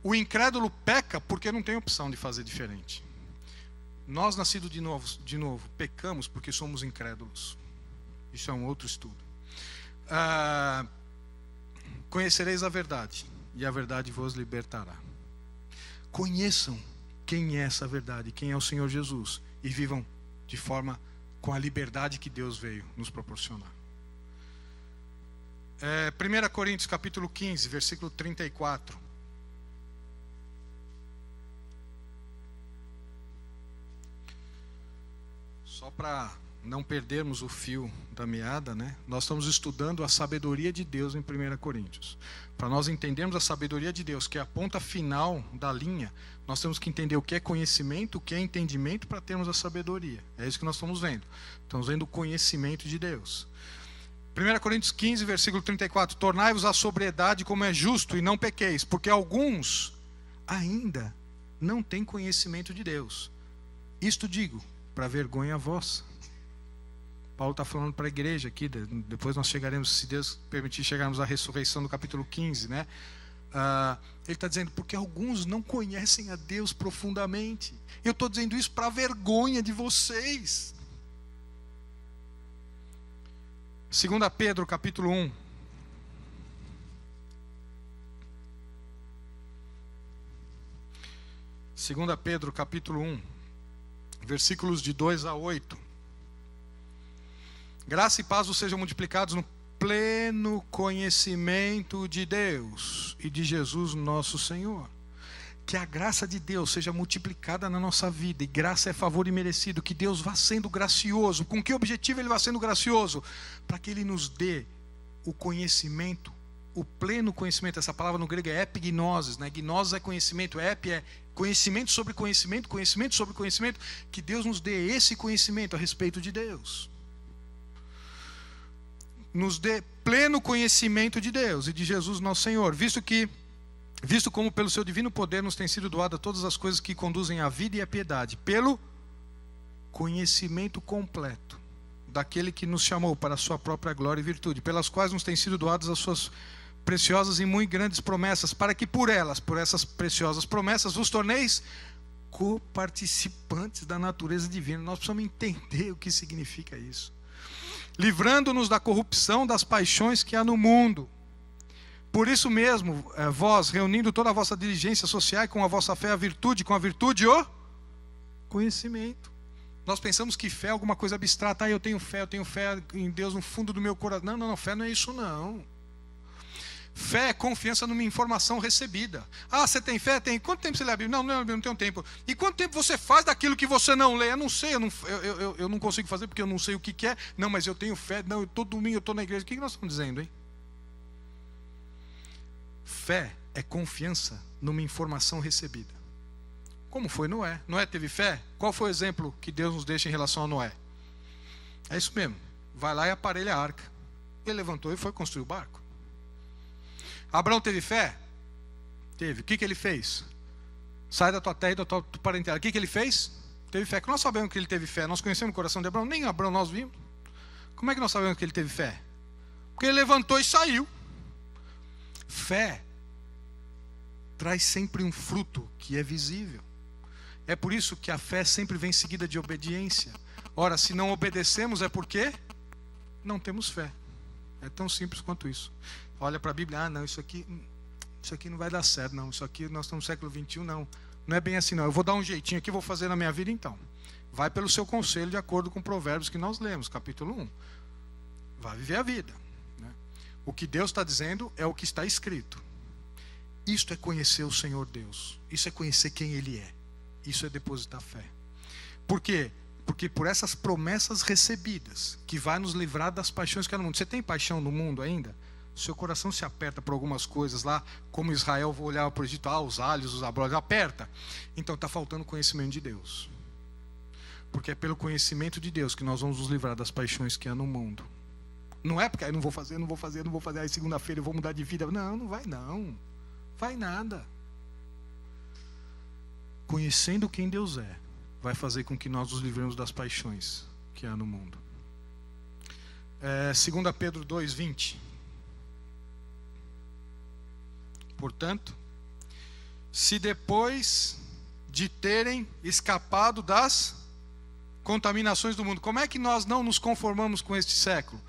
O incrédulo peca porque não tem opção de fazer diferente. Nós, nascidos de novo, pecamos porque somos incrédulos. Isso é um outro estudo. Conhecereis a verdade, e a verdade vos libertará. Conheçam quem é essa verdade, quem é o Senhor Jesus, e vivam de forma com a liberdade que Deus veio nos proporcionar. 1 Coríntios capítulo 15, versículo 34. Só para não perdermos o fio da meada, né? Nós estamos estudando a sabedoria de Deus em 1 Coríntios. Para nós entendermos a sabedoria de Deus, que é a ponta final da linha, nós temos que entender o que é conhecimento, o que é entendimento, para termos a sabedoria. É isso que nós estamos vendo. Estamos vendo o conhecimento de Deus. 1 Coríntios 15, versículo 34. Tornai-vos a sobriedade como é justo e não pequeis, porque alguns ainda não têm conhecimento de Deus. Isto digo, para vergonha vossa. Paulo está falando para a igreja aqui, depois nós chegaremos, se Deus permitir, chegarmos à ressurreição do capítulo 15, né? Ele está dizendo, porque alguns não conhecem a Deus profundamente. Eu estou dizendo isso para a vergonha de vocês. 2 Pedro capítulo 1. Segunda Pedro capítulo 1, versículos de 2 a 8. Graça e paz vos sejam multiplicados no pleno conhecimento de Deus e de Jesus nosso Senhor. Que a graça de Deus seja multiplicada na nossa vida. E graça é favor imerecido. Que Deus vá sendo gracioso. Com que objetivo Ele vá sendo gracioso? Para que Ele nos dê o conhecimento, o pleno conhecimento. Essa palavra no grego é epignosis, né? Gnosis é conhecimento, ep é conhecimento sobre conhecimento, conhecimento sobre conhecimento. Que Deus nos dê esse conhecimento a respeito de Deus. Nos dê pleno conhecimento de Deus e de Jesus nosso Senhor, visto como pelo seu divino poder nos tem sido doada todas as coisas que conduzem à vida e à piedade, pelo conhecimento completo daquele que nos chamou para a sua própria glória e virtude, pelas quais nos têm sido doadas as suas preciosas e muito grandes promessas, para que por essas preciosas promessas, vos torneis coparticipantes da natureza divina. Nós precisamos entender o que significa isso. Livrando-nos da corrupção das paixões que há no mundo. Por isso mesmo, vós, reunindo toda a vossa diligência social, com a vossa fé a virtude, com a virtude o conhecimento. Nós pensamos que fé é alguma coisa abstrata. Eu tenho fé em Deus no fundo do meu coração. Não, fé não é isso não. Fé é confiança numa informação recebida. Ah, você tem fé? Tem. Quanto tempo você lê a Bíblia? Não tenho tempo. E quanto tempo você faz daquilo que você não lê? Eu não sei, eu não consigo fazer porque eu não sei o que é. Não, mas eu tenho fé. Não, todo domingo eu estou na igreja. O que nós estamos dizendo, hein? Fé é confiança numa informação recebida. Como foi Noé? Noé teve fé? Qual foi o exemplo que Deus nos deixa em relação a Noé? É isso mesmo. Vai lá e aparelha a arca. Ele levantou e foi construir o barco. Abraão teve fé? Teve. O que ele fez? Sai da tua terra e da tua parentela. O que ele fez? Teve fé. Nós sabemos que ele teve fé. Nós conhecemos o coração de Abraão. Nem Abraão nós vimos. Como é que nós sabemos que ele teve fé? Porque ele levantou e saiu. Fé traz sempre um fruto que é visível. É por isso que a fé sempre vem seguida de obediência. Ora, se não obedecemos é porque não temos fé. É tão simples quanto isso. Olha para a Bíblia, não, isso aqui não vai dar certo, não. Isso aqui, nós estamos no século XXI, não. Não é bem assim, não. Eu vou dar um jeitinho aqui, vou fazer na minha vida, então. Vai pelo seu conselho, de acordo com Provérbios que nós lemos, capítulo 1. Vai viver a vida. Né? O que Deus está dizendo é o que está escrito. Isto é conhecer o Senhor Deus. Isso é conhecer quem Ele é. Isso é depositar fé. Por quê? Porque por essas promessas recebidas, que vai nos livrar das paixões que há no mundo. Você tem paixão no mundo ainda? Seu coração se aperta por algumas coisas lá, como Israel olhava para o Egito, os alhos, os abrolhos, aperta. Então está faltando conhecimento de Deus. Porque é pelo conhecimento de Deus que nós vamos nos livrar das paixões que há no mundo. Não é porque eu não vou fazer, aí segunda-feira eu vou mudar de vida. Não vai não. Vai nada. Conhecendo quem Deus é, vai fazer com que nós nos livremos das paixões que há no mundo. 2 Pedro 2:20. Portanto, se depois de terem escapado das contaminações do mundo, como é que nós não nos conformamos com este século?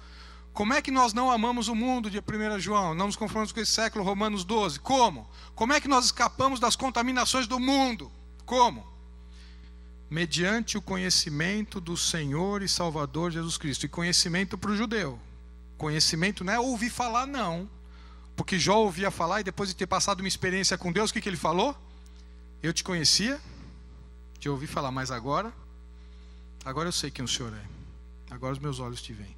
Como é que nós não amamos o mundo de 1 João? Não nos conformamos com esse século, Romanos 12. Como? Como é que nós escapamos das contaminações do mundo? Como? Mediante o conhecimento do Senhor e Salvador Jesus Cristo. E conhecimento para o judeu. Conhecimento não é ouvir falar, não. Porque Jó ouvia falar e depois de ter passado uma experiência com Deus, o que ele falou? Eu te conhecia, te ouvi falar, mas agora eu sei quem o Senhor é. Agora os meus olhos te veem.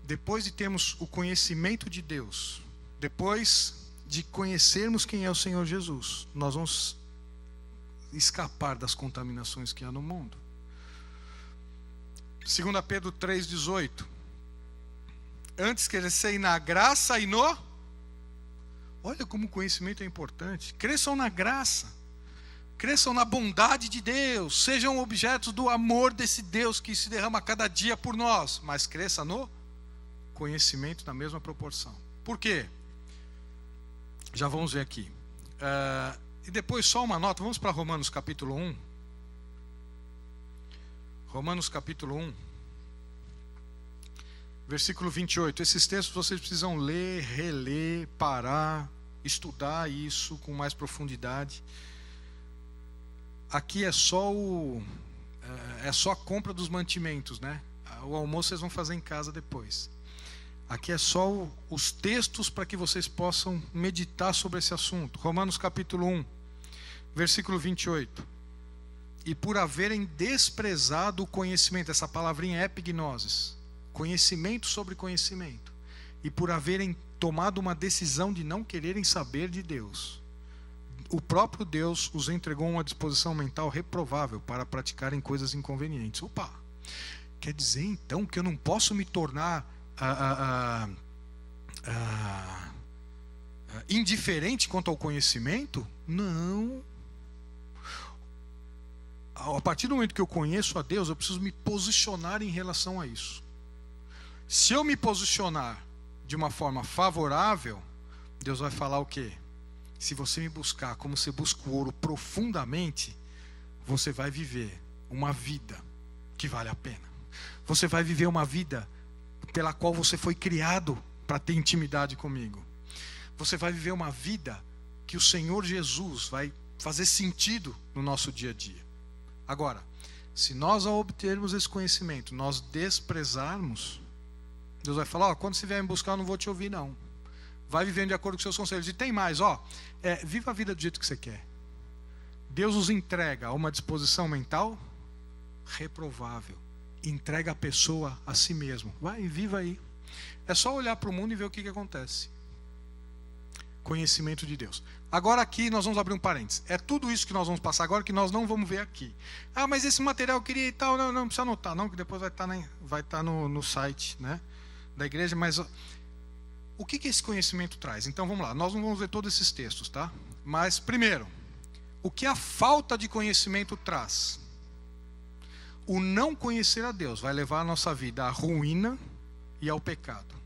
Depois de termos o conhecimento de Deus, depois de conhecermos quem é o Senhor Jesus, nós vamos escapar das contaminações que há no mundo. 2 Pedro 3,18. Antes crescei na graça e no... Olha como o conhecimento é importante. Cresçam na graça. Cresçam na bondade de Deus. Sejam objetos do amor desse Deus que se derrama cada dia por nós. Mas cresça no conhecimento na mesma proporção. Por quê? Já vamos ver aqui. E depois só uma nota. Vamos para Romanos capítulo 1. Romanos capítulo 1. Versículo 28. Esses textos vocês precisam ler, reler, parar, estudar isso com mais profundidade. Aqui é só a compra dos mantimentos, né? O almoço vocês vão fazer em casa depois. Aqui é só os textos para que vocês possam meditar sobre esse assunto. Romanos capítulo 1, versículo 28. E por haverem desprezado o conhecimento, essa palavrinha é epignosis, conhecimento sobre conhecimento, e por haverem tomado uma decisão de não quererem saber de Deus, o próprio Deus os entregou uma disposição mental reprovável para praticarem coisas inconvenientes. Opa! Quer dizer então que eu não posso me tornar indiferente quanto ao conhecimento? Não. A partir do momento que eu conheço a Deus, eu preciso me posicionar em relação a isso. Se eu me posicionar de uma forma favorável, Deus vai falar o quê? Se você me buscar como você busca o ouro profundamente, você vai viver uma vida que vale a pena. Você vai viver uma vida pela qual você foi criado para ter intimidade comigo. Você vai viver uma vida que o Senhor Jesus vai fazer sentido no nosso dia a dia. Agora, se nós ao obtermos esse conhecimento, nós desprezarmos, Deus vai falar, quando você vier me buscar eu não vou te ouvir não. vai vivendo de acordo com seus conselhos. E tem mais, viva a vida do jeito que você quer. Deus os entrega a uma disposição mental reprovável. Entrega a pessoa a si mesmo. Vai, viva aí. É só olhar para o mundo e ver o que acontece. Conhecimento de Deus. Agora aqui nós vamos abrir um parênteses. É tudo isso que nós vamos passar agora que nós não vamos ver aqui. Mas esse material eu queria e tal. Não precisa anotar não, que depois vai estar no site, né, da igreja. Mas o que esse conhecimento traz? Então vamos lá. Nós não vamos ver todos esses textos, tá? Mas primeiro, o que a falta de conhecimento traz? O não conhecer a Deus vai levar a nossa vida à ruína e ao pecado.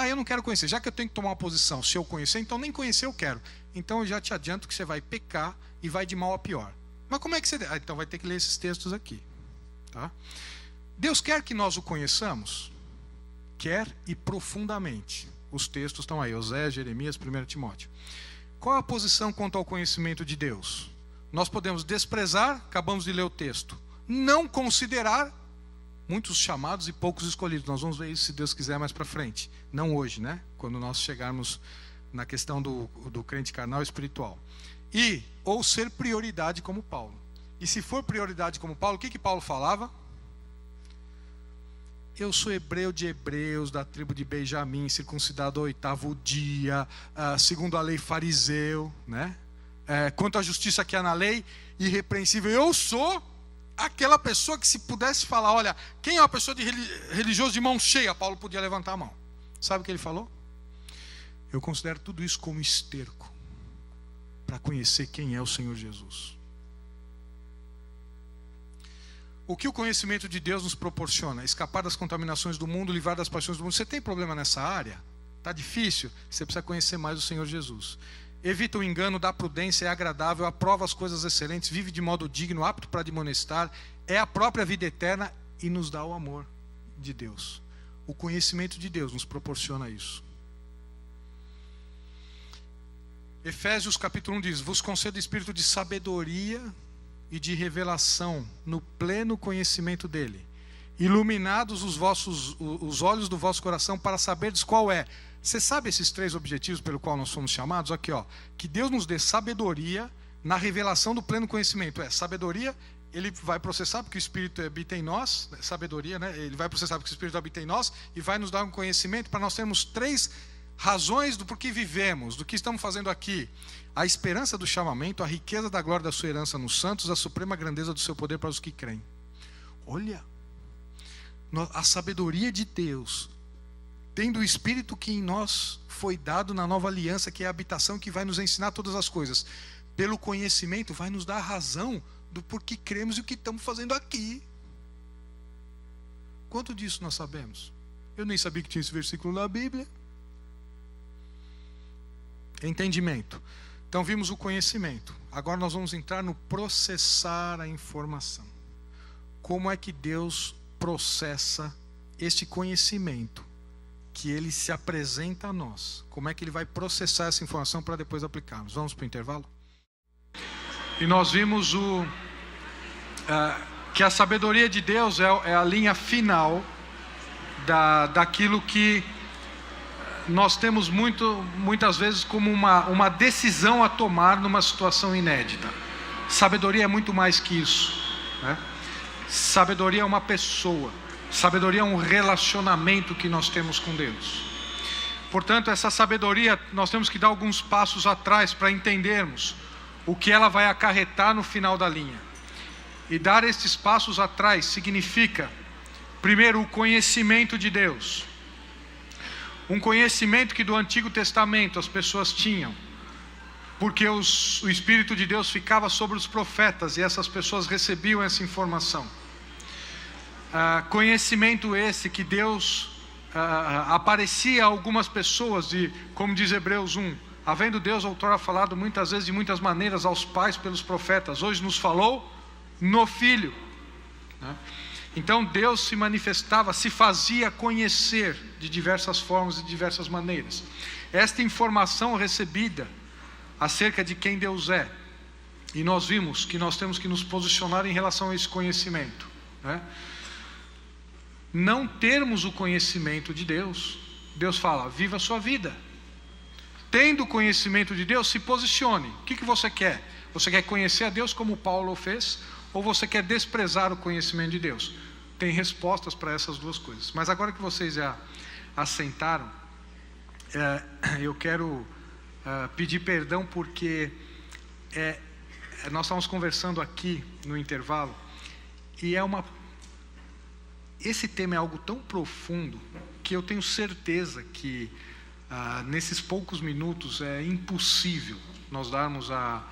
Eu não quero conhecer, já que eu tenho que tomar uma posição, se eu conhecer, então nem conhecer eu quero. Então eu já te adianto que você vai pecar e vai de mal a pior. Mas como é que você... então vai ter que ler esses textos aqui, tá? Deus quer que nós o conheçamos? Quer, e profundamente. Os textos estão aí, Oséias, Jeremias, 1 Timóteo. Qual é a posição quanto ao conhecimento de Deus? Nós podemos desprezar, acabamos de ler o texto, não considerar, muitos chamados e poucos escolhidos. Nós vamos ver isso, se Deus quiser, mais para frente. Não hoje, né? Quando nós chegarmos na questão do crente carnal e espiritual. Ou ser prioridade como Paulo. E se for prioridade como Paulo, o que Paulo falava? Eu sou hebreu de hebreus, da tribo de Benjamim, circuncidado ao 8º dia, segundo a lei fariseu, né? Quanto à justiça que há na lei, irrepreensível. Eu sou aquela pessoa que, se pudesse falar, olha, quem é uma pessoa religioso de mão cheia? Paulo podia levantar a mão. Sabe o que ele falou? Eu considero tudo isso como esterco para conhecer quem é o Senhor Jesus. O que o conhecimento de Deus nos proporciona? Escapar das contaminações do mundo, livrar das paixões do mundo. Você tem problema nessa área? Está difícil? Você precisa conhecer mais o Senhor Jesus. Evita o engano, dá prudência, é agradável, aprova as coisas excelentes, vive de modo digno, apto para admonestar, é a própria vida eterna e nos dá o amor de Deus. O conhecimento de Deus nos proporciona isso. Efésios capítulo 1 diz: vos concedo espírito de sabedoria e de revelação no pleno conhecimento dele, iluminados os olhos do vosso coração para saberdes qual é. Você sabe esses 3 objetivos pelo qual nós fomos chamados? Aqui, que Deus nos dê sabedoria na revelação do pleno conhecimento. Sabedoria, ele vai processar porque o Espírito habita em nós, sabedoria, né? Ele vai processar porque o Espírito habita em nós e vai nos dar um conhecimento para nós termos 3 razões do porquê vivemos, do que estamos fazendo aqui. A esperança do chamamento, a riqueza da glória da sua herança nos santos, a suprema grandeza do seu poder para os que creem. Olha, a sabedoria de Deus, tendo o Espírito que em nós foi dado na nova aliança, que é a habitação que vai nos ensinar todas as coisas. Pelo conhecimento vai nos dar a razão do porquê cremos e o que estamos fazendo aqui. Quanto disso nós sabemos? Eu nem sabia que tinha esse versículo na Bíblia. Entendimento. Então vimos o conhecimento. Agora nós vamos entrar no processar a informação. Como é que Deus processa este conhecimento que ele se apresenta a nós? Como é que ele vai processar essa informação para depois aplicarmos? Vamos para o intervalo? E nós vimos que a sabedoria de Deus é a linha final daquilo que nós temos muitas vezes como uma decisão a tomar numa situação inédita. Sabedoria é muito mais que isso, né? Sabedoria é uma pessoa. Sabedoria é um relacionamento que nós temos com Deus. Portanto, essa sabedoria, nós temos que dar alguns passos atrás para entendermos o que ela vai acarretar no final da linha. E dar estes passos atrás significa, primeiro, o conhecimento de Deus. Um conhecimento que do Antigo Testamento as pessoas tinham, porque o Espírito de Deus ficava sobre os profetas e essas pessoas recebiam essa informação. Conhecimento esse que Deus aparecia a algumas pessoas, como diz Hebreus 1, havendo Deus outrora falado muitas vezes de muitas maneiras aos pais pelos profetas, hoje nos falou no Filho, né? Então Deus se manifestava, se fazia conhecer de diversas formas e de diversas maneiras. Esta informação recebida acerca de quem Deus é, e nós vimos que nós temos que nos posicionar em relação a esse conhecimento, né? Não termos o conhecimento de Deus Deus fala, viva a sua vida. Tendo conhecimento de Deus, se posicione. O que você quer? Você quer conhecer a Deus como Paulo fez? Ou você quer desprezar o conhecimento de Deus? Tem respostas para essas duas coisas. Mas agora que vocês já assentaram, eu quero pedir perdão porque nós estávamos conversando aqui no intervalo e esse tema é algo tão profundo que eu tenho certeza que nesses poucos minutos é impossível nós darmos a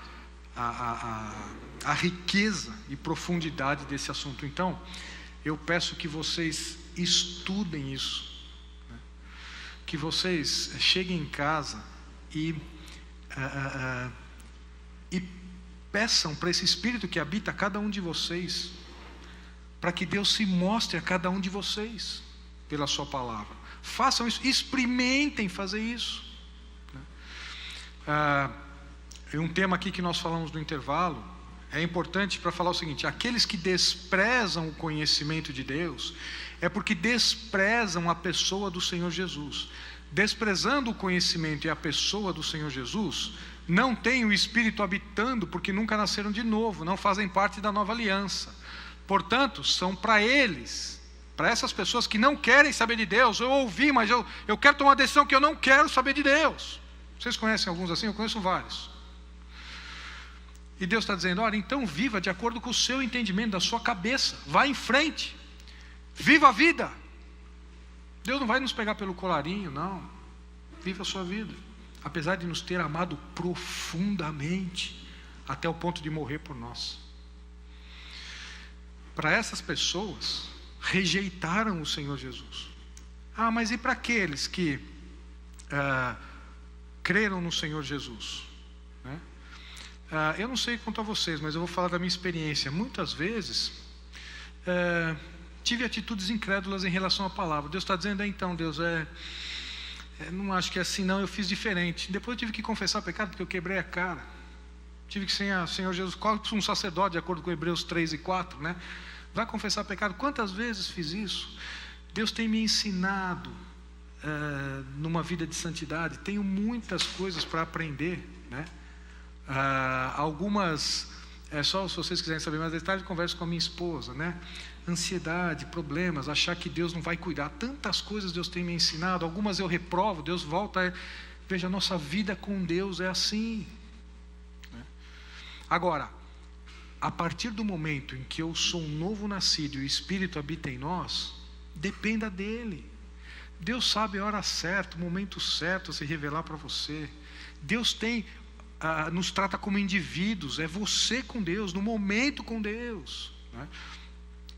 riqueza e profundidade desse assunto. Então, eu peço que vocês estudem isso, né? Que vocês cheguem em casa e peçam para esse Espírito que habita cada um de vocês, para que Deus se mostre a cada um de vocês pela sua palavra. Façam isso, experimentem fazer isso, né? Um tema aqui que nós falamos no intervalo é importante para falar o seguinte: aqueles que desprezam o conhecimento de Deus é porque desprezam a pessoa do Senhor Jesus. Desprezando o conhecimento e a pessoa do Senhor Jesus, não têm o Espírito habitando porque nunca nasceram de novo, não fazem parte da nova aliança. Portanto, são para eles, para essas pessoas que não querem saber de Deus. Eu ouvi, mas eu quero tomar uma decisão que eu não quero saber de Deus. Vocês conhecem alguns assim? Eu conheço vários. E Deus está dizendo, olha, então viva de acordo com o seu entendimento, da sua cabeça. Vá em frente. Viva a vida. Deus não vai nos pegar pelo colarinho, não. Viva a sua vida. Apesar de nos ter amado profundamente, até o ponto de morrer por nós. Para essas pessoas, rejeitaram o Senhor Jesus. Mas e para aqueles que creram no Senhor Jesus? Né? Eu não sei quanto a vocês, mas eu vou falar da minha experiência. Muitas vezes tive atitudes incrédulas em relação à palavra. Deus está dizendo, então Deus, não acho que é assim não, eu fiz diferente. Depois eu tive que confessar pecado porque eu quebrei a cara. Tive que ser o Senhor Jesus, quase um sacerdote, de acordo com Hebreus 3 e 4, né? Vai confessar pecado. Quantas vezes fiz isso? Deus tem me ensinado numa vida de santidade. Tenho muitas coisas para aprender, né? Algumas, só se vocês quiserem saber mais detalhes, converso com a minha esposa, né? Ansiedade, problemas, achar que Deus não vai cuidar. Tantas coisas Deus tem me ensinado. Algumas eu reprovo, Deus volta. Veja, a nossa vida com Deus é assim, né? Agora, a partir do momento em que eu sou um novo nascido e o Espírito habita em nós, dependa dele. Deus sabe a hora certa, o momento certo a se revelar para você. Deus nos trata como indivíduos, é você com Deus, no momento com Deus, né?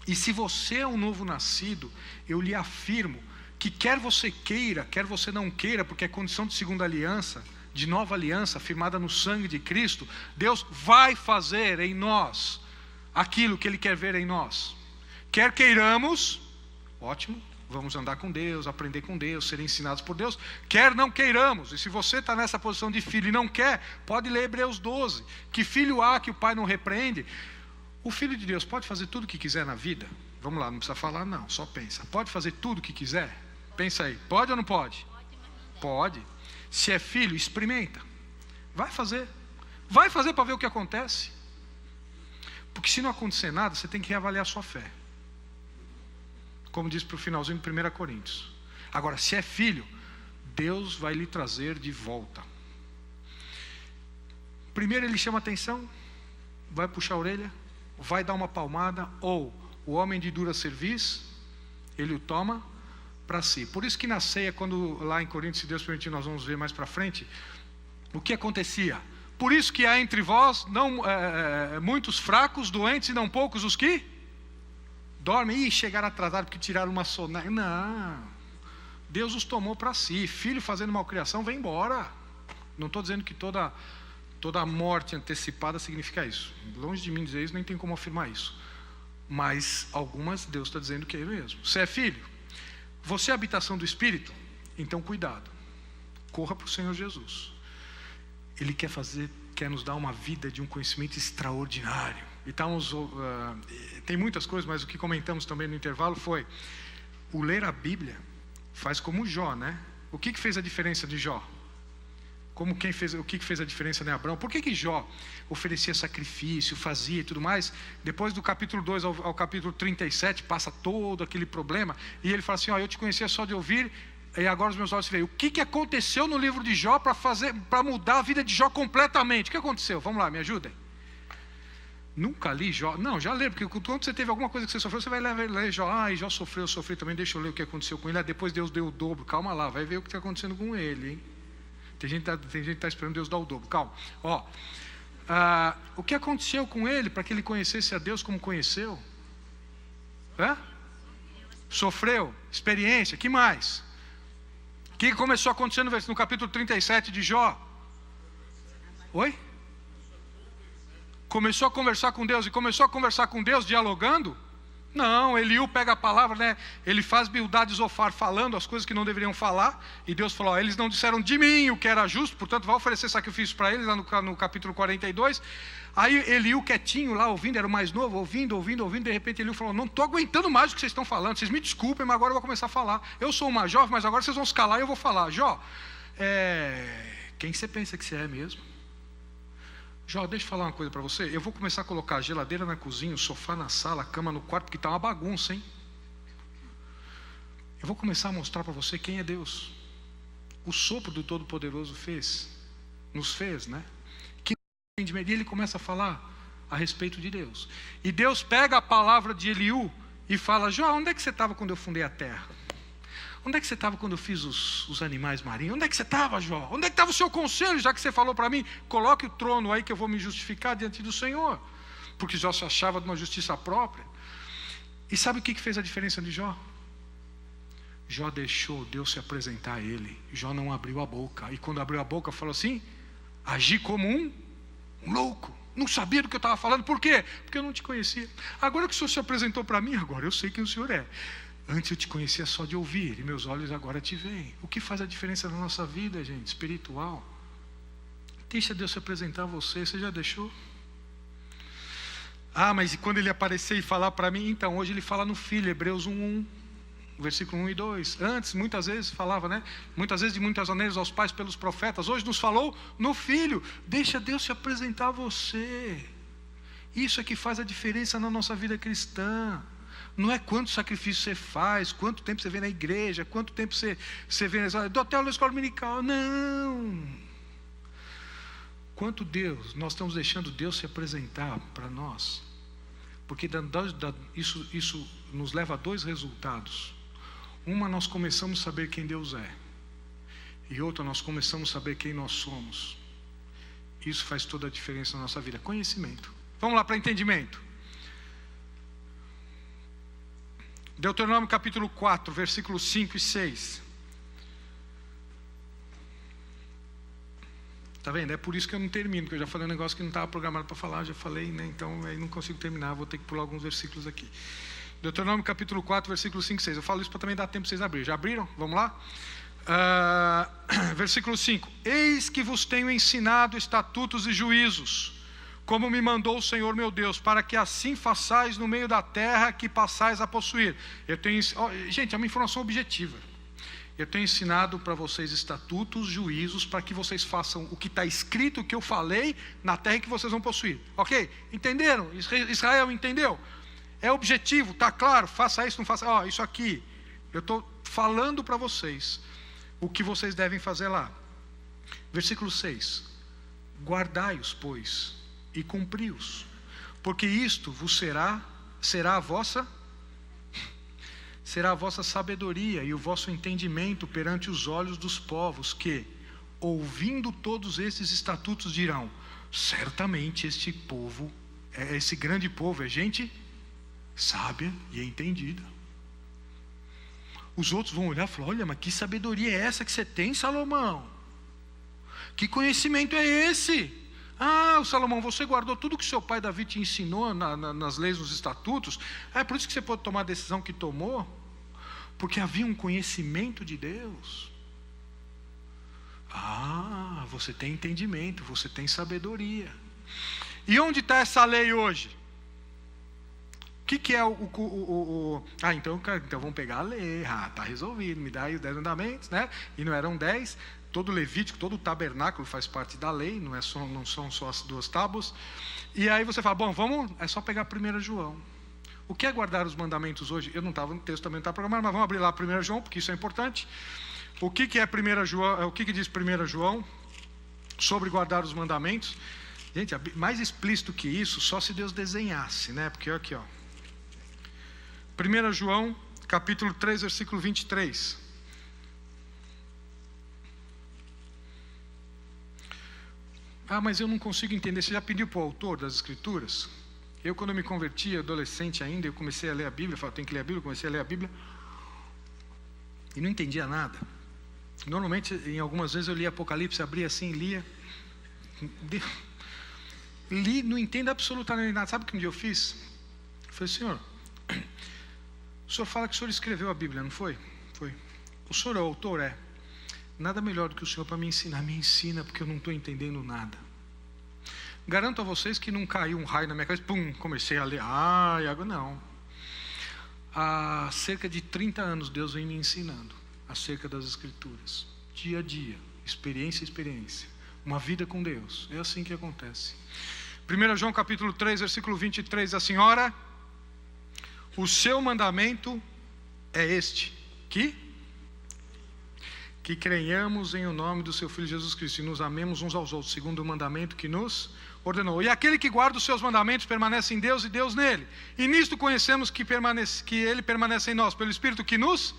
E se você é um novo nascido, eu lhe afirmo que quer você queira, quer você não queira, porque é condição de segunda aliança, de nova aliança, firmada no sangue de Cristo, Deus vai fazer em nós aquilo que Ele quer ver em nós. Quer queiramos, ótimo, vamos andar com Deus, aprender com Deus, ser ensinados por Deus. Quer não queiramos, e se você está nessa posição de filho e não quer, pode ler Hebreus 12, que filho há que o pai não repreende? O Filho de Deus pode fazer tudo o que quiser na vida? Vamos lá, não precisa falar não, só pensa. Pode fazer tudo o que quiser? Pensa aí, pode ou não pode? Pode. Se é filho, experimenta. Vai fazer para ver o que acontece. Porque se não acontecer nada, você tem que reavaliar a sua fé. Como diz para o finalzinho de 1 Coríntios. Agora, se é filho, Deus vai lhe trazer de volta. Primeiro ele chama atenção, vai puxar a orelha, vai dar uma palmada, ou o homem de dura cerviz, ele o toma para si. Por isso que na ceia, quando lá em Coríntios, se Deus permitir, nós vamos ver mais para frente, o que acontecia? Por isso que há entre vós muitos fracos, doentes e não poucos os que dormem. E chegaram atrasados porque tiraram uma soneca. Não, Deus os tomou para si. Filho fazendo malcriação, vem embora. Não estou dizendo que toda morte antecipada significa isso. Longe de mim dizer isso, nem tem como afirmar isso. Mas algumas Deus está dizendo que é mesmo. Você é filho? Você é habitação do Espírito? Então cuidado. Corra para o Senhor Jesus. Ele quer nos dar uma vida de um conhecimento extraordinário. E tem muitas coisas, mas o que comentamos também no intervalo foi: o ler a Bíblia faz como Jó, né? O que fez a diferença de Jó? O que fez a diferença de Abraão? Por que Jó oferecia sacrifício, fazia e tudo mais? Depois do capítulo 2 ao capítulo 37, passa todo aquele problema, e ele fala assim, eu te conhecia só de ouvir, e agora os meus olhos se veem. O que aconteceu no livro de Jó para mudar a vida de Jó completamente? O que aconteceu? Vamos lá, me ajudem. Nunca li Jó. Não, já lê, porque quando você teve alguma coisa que você sofreu, você vai ler Jó. Jó sofreu, eu sofri também, deixa eu ler o que aconteceu com ele. Depois Deus deu o dobro. Calma lá, vai ver o que está acontecendo com ele, hein? Tem gente que está esperando Deus dar o dobro. Calma. O que aconteceu com ele para que ele conhecesse a Deus como conheceu? Sofreu, experiência, que mais? O que começou acontecendo no capítulo 37 de Jó? Oi? Começou a conversar com Deus, e começou a conversar com Deus dialogando? Não, Eliú pega a palavra, né? Ele faz Bildad e Zofar falando as coisas que não deveriam falar, e Deus falou, eles não disseram de mim o que era justo, portanto vai oferecer sacrifício para eles, lá no capítulo 42, aí Eliú quietinho lá ouvindo, era o mais novo, ouvindo, de repente Eliú falou, não estou aguentando mais o que vocês estão falando, vocês me desculpem, mas agora eu vou começar a falar, eu sou uma jovem, mas agora vocês vão se calar e eu vou falar. Jó, quem você pensa que você é mesmo? Jó, deixa eu falar uma coisa para você. Eu vou começar a colocar a geladeira na cozinha, o sofá na sala, a cama no quarto, porque está uma bagunça, hein? Eu vou começar a mostrar para você quem é Deus. O sopro do Todo-Poderoso nos fez, né? E ele começa a falar a respeito de Deus. E Deus pega a palavra de Eliú e fala, Jó, onde é que você estava quando eu fundei a terra? Onde é que você estava quando eu fiz os animais marinhos? Onde é que você estava, Jó? Onde é que estava o seu conselho, já que você falou para mim? Coloque o trono aí que eu vou me justificar diante do Senhor. Porque Jó se achava de uma justiça própria. E sabe o que fez a diferença de Jó? Jó deixou Deus se apresentar a ele. Jó não abriu a boca. E quando abriu a boca, falou assim, agi como um louco. Não sabia do que eu estava falando. Por quê? Porque eu não te conhecia. Agora que o Senhor se apresentou para mim, agora eu sei quem o Senhor é. Antes eu te conhecia só de ouvir, e meus olhos agora te veem. O que faz a diferença na nossa vida, gente, espiritual? Deixa Deus se apresentar a você, você já deixou? Mas e quando ele aparecer e falar para mim? Então, hoje ele fala no Filho, Hebreus 1:1, versículo 1 e 2. Antes, muitas vezes falava, né? Muitas vezes de muitas maneiras aos pais pelos profetas. Hoje nos falou no Filho. Deixa Deus se apresentar a você. Isso é que faz a diferença na nossa vida cristã. Não é quanto sacrifício você faz, quanto tempo você vê na igreja, quanto tempo você vê do hotel na escola dominical. Não. Quanto nós estamos deixando Deus se apresentar para nós. Porque isso nos leva a dois resultados. Uma, nós começamos a saber quem Deus é. E outra, nós começamos a saber quem nós somos. Isso faz toda a diferença na nossa vida. Conhecimento. Vamos lá para entendimento. Deuteronômio capítulo 4, versículos 5 e 6. Está vendo? É por isso que eu não termino, porque eu já falei um negócio que não estava programado para falar, já falei, né? Então aí não consigo terminar, vou ter que pular alguns versículos aqui. Deuteronômio capítulo 4, versículos 5 e 6. Eu falo isso para também dar tempo para vocês abrirem. Já abriram? Vamos lá? Versículo 5. Eis que vos tenho ensinado estatutos e juízos, como me mandou o Senhor meu Deus, para que assim façais no meio da terra que passais a possuir. Gente, é uma informação objetiva. Eu tenho ensinado para vocês estatutos, juízos, para que vocês façam o que está escrito, o que eu falei, na terra que vocês vão possuir. Ok? Entenderam? Israel entendeu? É objetivo, está claro? Faça isso, não faça. Isso aqui, eu estou falando para vocês o que vocês devem fazer lá. Versículo 6. Guardai-os, pois, e cumpri-os, porque isto vos será a vossa sabedoria e o vosso entendimento perante os olhos dos povos, que, ouvindo todos esses estatutos, dirão, certamente este povo, esse grande povo, é gente sábia e entendida. Os outros vão olhar e falar, olha, mas que sabedoria é essa que você tem, Salomão? Que conhecimento é esse? Salomão, você guardou tudo que seu pai Davi te ensinou nas leis, nos estatutos. É por isso que você pode tomar a decisão que tomou. Porque havia um conhecimento de Deus. Você tem entendimento, você tem sabedoria. E onde está essa lei hoje? que é então vamos pegar a lei. Está resolvido, me dá aí os 10 mandamentos, né? E não eram 10. Todo Levítico, todo o tabernáculo faz parte da lei, não são só as 2 tábuas. E aí você fala, bom, é só pegar 1 João. O que é guardar os mandamentos hoje? Eu não estava no texto, também não estava programado, mas vamos abrir lá 1 João, porque isso é importante. O que é 1 João? O que diz 1 João sobre guardar os mandamentos? Gente, mais explícito que isso, só se Deus desenhasse, né? Porque aqui, 1 João, capítulo 3, versículo 23. Mas eu não consigo entender. Você já pediu para o autor das Escrituras? Eu, quando me converti, adolescente ainda, eu comecei a ler a Bíblia. Eu falei, tenho que ler a Bíblia. Comecei a ler a Bíblia e não entendia nada. Normalmente, em algumas vezes eu lia Apocalipse, abria assim, lia. Li, não entendo absolutamente nada. Sabe o que um dia eu fiz? Eu falei, Senhor, o senhor fala que o senhor escreveu a Bíblia, não foi? Foi. O senhor é o autor? É. Nada melhor do que o senhor para me ensinar. Me ensina, porque eu não estou entendendo nada. Garanto a vocês que não caiu um raio na minha cabeça. Pum, comecei a ler. Não. Há cerca de 30 anos Deus vem me ensinando acerca das Escrituras. Dia a dia, experiência a experiência. Uma vida com Deus. É assim que acontece. 1 João capítulo 3, versículo 23. A senhora, o seu mandamento é este. Que creiamos em o nome do seu Filho Jesus Cristo e nos amemos uns aos outros, segundo o mandamento que nos ordenou. E aquele que guarda os seus mandamentos permanece em Deus e Deus nele. E nisto conhecemos que ele permanece em nós, pelo Espírito que nos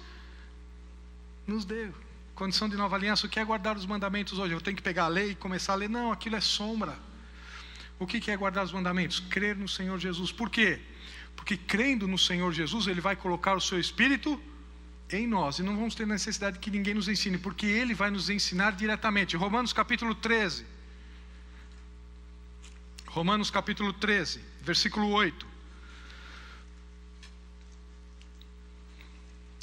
deu. Condição de nova aliança. O que é guardar os mandamentos hoje? Eu tenho que pegar a lei e começar a ler? Não, aquilo é sombra. O que é guardar os mandamentos? Crer no Senhor Jesus. Por quê? Porque crendo no Senhor Jesus, Ele vai colocar o seu Espírito em nós, e não vamos ter necessidade que ninguém nos ensine, porque Ele vai nos ensinar diretamente. Romanos capítulo 13, versículo 8.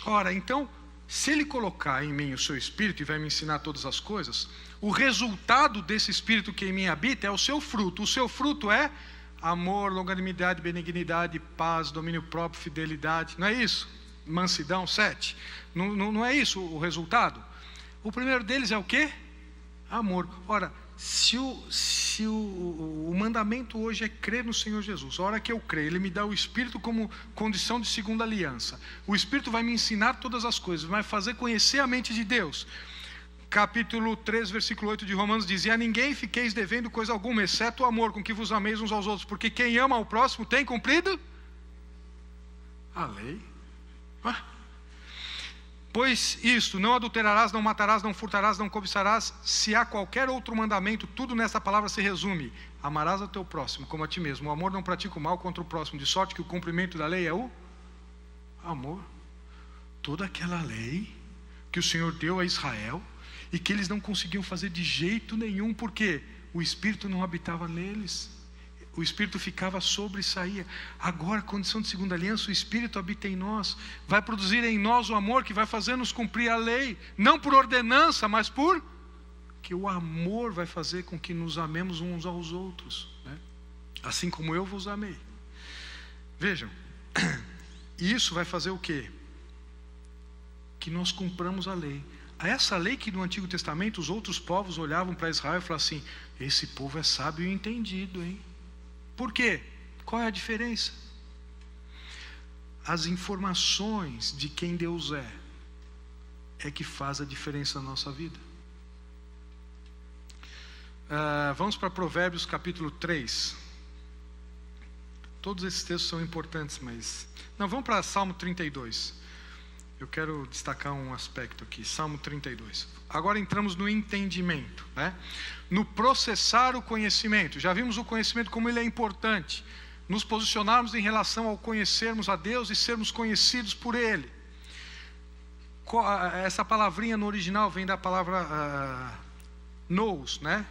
Ora, então, se Ele colocar em mim o seu Espírito e vai me ensinar todas as coisas, o resultado desse Espírito que em mim habita é o seu fruto. O seu fruto é amor, longanimidade, benignidade, paz, domínio próprio, fidelidade. Não é isso? Mansidão, 7. Não é isso o resultado? O primeiro deles é o quê? Amor. Ora, se o mandamento hoje é crer no Senhor Jesus, a hora que eu creio, Ele me dá o Espírito como condição de segunda aliança. O Espírito vai me ensinar todas as coisas, vai fazer conhecer a mente de Deus. Capítulo 3, versículo 8 de Romanos diz: e a ninguém fiqueis devendo coisa alguma, exceto o amor com que vos ameis uns aos outros, porque quem ama ao próximo tem cumprido a lei. Pois isto, não adulterarás, não matarás, não furtarás, não cobiçarás. Se há qualquer outro mandamento, tudo nessa palavra se resume: amarás ao teu próximo como a ti mesmo. O amor não pratica o mal contra o próximo, de sorte que o cumprimento da lei é o amor. Toda aquela lei que o Senhor deu a Israel e que eles não conseguiam fazer de jeito nenhum, porque o Espírito não habitava neles. O Espírito ficava sobre e saía. Agora, condição de segunda aliança, o Espírito habita em nós, vai produzir em nós o amor que vai fazer-nos cumprir a lei, não por ordenança, mas por que o amor vai fazer com que nos amemos uns aos outros, né? Assim como eu vos amei. Vejam, isso vai fazer o quê? Que nós cumpramos a lei. Essa lei que no Antigo Testamento os outros povos olhavam para Israel e falavam assim: esse povo é sábio e entendido, hein? Por quê? Qual é a diferença? As informações de quem Deus é que faz a diferença na nossa vida. Vamos para Provérbios capítulo 3. Todos esses textos são importantes, mas... Não, vamos para Salmo 32. Eu quero destacar um aspecto aqui, Salmo 32. Agora entramos no entendimento, né? No processar o conhecimento. Já vimos o conhecimento como ele é importante. Nos posicionarmos em relação ao conhecermos a Deus e sermos conhecidos por Ele. Essa palavrinha no original vem da palavra nous, né?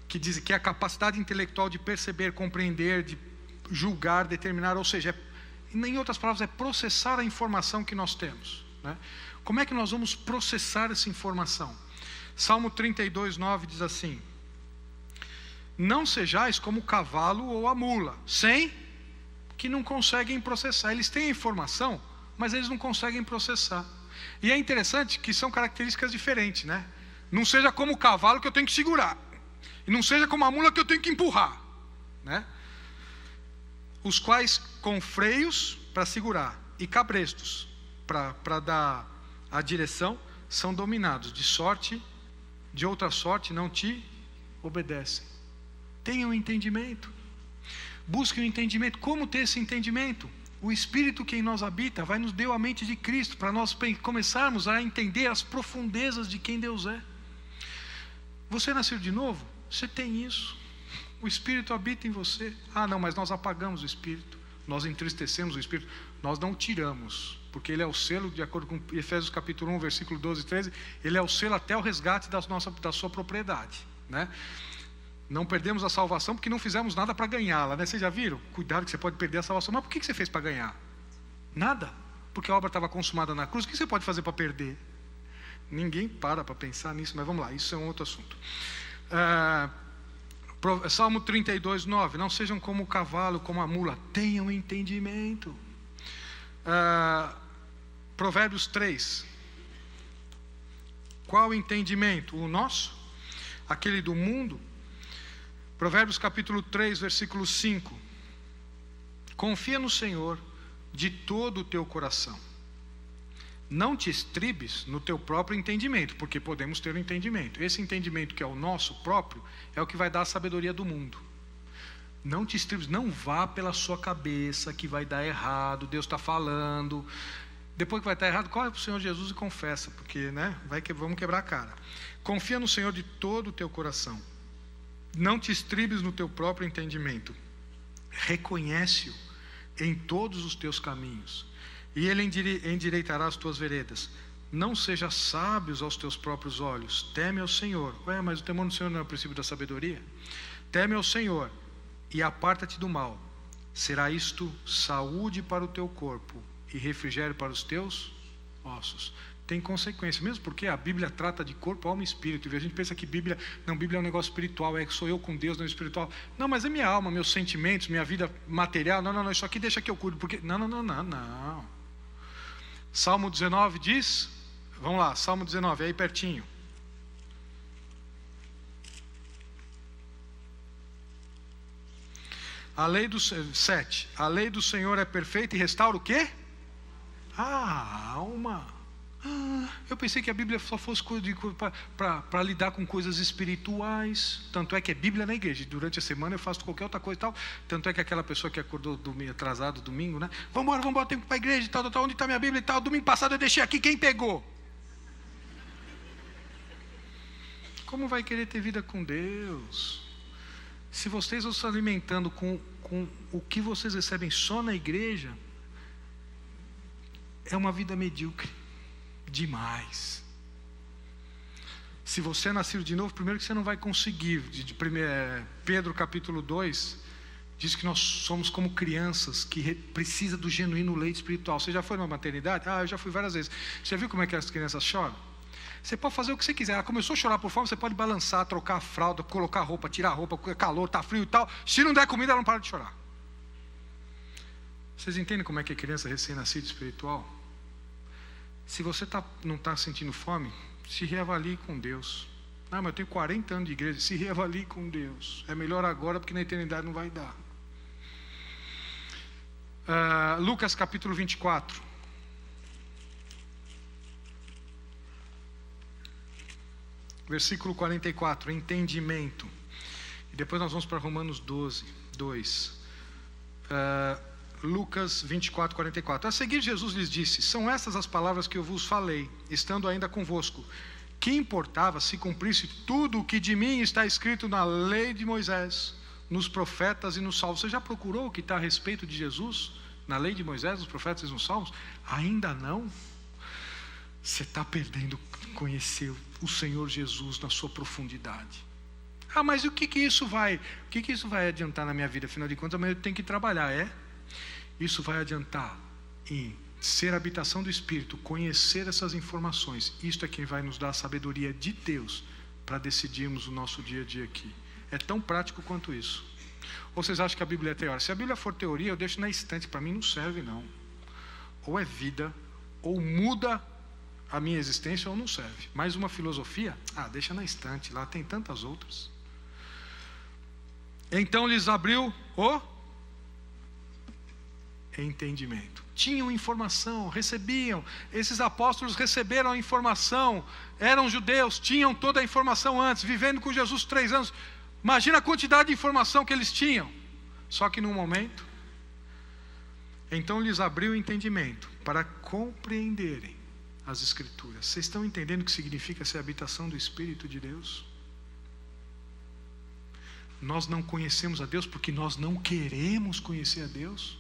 Que diz que é a capacidade intelectual de perceber, compreender, de julgar, determinar, ou seja, em outras palavras, é processar a informação que nós temos, né? Como é que nós vamos processar essa informação? Salmo 32, 9 diz assim: não sejais como o cavalo ou a mula, sem que não conseguem processar. Eles têm a informação, mas eles não conseguem processar. E é interessante que são características diferentes, né? Não seja como o cavalo que eu tenho que segurar, e não seja como a mula que eu tenho que empurrar, né? Os quais com freios para segurar e cabrestos para dar a direção são dominados, de outra sorte não te obedecem. Tenham entendimento, busquem o entendimento. Como ter esse entendimento? O Espírito que em nós habita nos deu a mente de Cristo, para nós começarmos a entender as profundezas de quem Deus é. Você nasceu de novo? Você tem isso. O Espírito habita em você. Não, mas nós apagamos o Espírito, nós entristecemos o Espírito. Nós não tiramos, porque ele é o selo, de acordo com Efésios capítulo 1, versículo 12 e 13, ele é o selo até o resgate da sua propriedade, né? Não perdemos a salvação porque não fizemos nada para ganhá-la, né? Vocês já viram? Cuidado que você pode perder a salvação. Mas por que você fez para ganhar? Nada. Porque a obra estava consumada na cruz. O que você pode fazer para perder? Ninguém para pensar nisso, mas vamos lá, isso é um outro assunto. Salmo 32, 9. Não sejam como o cavalo, como a mula, tenham entendimento. Provérbios 3. Qual entendimento? O nosso? Aquele do mundo? Provérbios capítulo 3, versículo 5. Confia no Senhor de todo o teu coração. Não te estribes no teu próprio entendimento, porque podemos ter um entendimento. Esse entendimento que é o nosso próprio, é o que vai dar a sabedoria do mundo. Não te estribes, não vá pela sua cabeça que vai dar errado, Deus está falando. Depois que vai estar errado, corre para o Senhor Jesus e confessa, porque, né, vamos quebrar a cara. Confia no Senhor de todo o teu coração. Não te estribes no teu próprio entendimento. Reconhece-o em todos os teus caminhos, e Ele endireitará as tuas veredas. Não sejas sábios aos teus próprios olhos. Teme ao Senhor. Mas o temor do Senhor não é o princípio da sabedoria? Teme ao Senhor e aparta-te do mal. Será isto saúde para o teu corpo e refrigério para os teus ossos. Tem consequência, mesmo porque a Bíblia trata de corpo, alma e espírito. E a gente pensa que Bíblia é um negócio espiritual, é que sou eu com Deus, não é espiritual. Não, mas é minha alma, meus sentimentos, minha vida material. Não, isso aqui deixa que eu cuido, porque não. Salmo 19 diz, vamos lá, Salmo 19, aí pertinho. A lei do 7. A lei do Senhor é perfeita e restaura o quê? A alma. Eu pensei que a Bíblia só fosse para lidar com coisas espirituais. Tanto é que é Bíblia na igreja. Durante a semana eu faço qualquer outra coisa e tal. Tanto é que aquela pessoa que acordou atrasado domingo, né? Vamos embora, tenho que ir para a igreja e tal. Onde está minha Bíblia e tal? Domingo passado eu deixei aqui, quem pegou? Como vai querer ter vida com Deus? Se vocês estão se alimentando com o que vocês recebem só na igreja, é uma vida medíocre demais. Se você nasceu de novo, primeiro que você não vai conseguir. Pedro capítulo 2 diz que nós somos como crianças que precisam do genuíno leite espiritual. Você já foi numa maternidade? Eu já fui várias vezes. Você já viu como é que as crianças choram? Você pode fazer o que você quiser. Ela começou a chorar por fome, você pode balançar, trocar a fralda, colocar roupa, tirar a roupa, porque é calor, está frio e tal. Se não der comida, ela não para de chorar. Vocês entendem como é que é criança recém-nascida espiritual? Se você não está sentindo fome, se reavalie com Deus. Mas eu tenho 40 anos de igreja. Se reavalie com Deus. É melhor agora, porque na eternidade não vai dar. Lucas capítulo 24. Versículo 44. Entendimento. E depois nós vamos para Romanos 12, 2. Lucas 24, 44. A seguir Jesus lhes disse: são estas as palavras que eu vos falei, estando ainda convosco. Que importava se cumprisse tudo o que de mim está escrito na lei de Moisés, nos profetas e nos salmos? Você já procurou o que está a respeito de Jesus na lei de Moisés, nos profetas e nos salmos? Ainda não? Você está perdendo conhecer o Senhor Jesus na sua profundidade. Mas o que isso vai adiantar na minha vida? Afinal de contas, amanhã eu tenho que trabalhar, Isso vai adiantar em ser a habitação do Espírito, conhecer essas informações. Isto é quem vai nos dar a sabedoria de Deus para decidirmos o nosso dia a dia aqui. É tão prático quanto isso. Ou vocês acham que a Bíblia é teoria? Se a Bíblia for teoria, eu deixo na estante, para mim não serve não. Ou é vida, ou muda a minha existência, ou não serve. Mais uma filosofia? Deixa na estante, lá tem tantas outras. Então lhes abriu o entendimento. Tinham informação, recebiam. Esses apóstolos receberam a informação, eram judeus, tinham toda a informação antes, vivendo com Jesus 3 anos. Imagina a quantidade de informação que eles tinham. Só que num momento, então lhes abriu o entendimento para compreenderem as Escrituras. Vocês estão entendendo o que significa ser habitação do Espírito de Deus? Nós não conhecemos a Deus porque nós não queremos conhecer a Deus.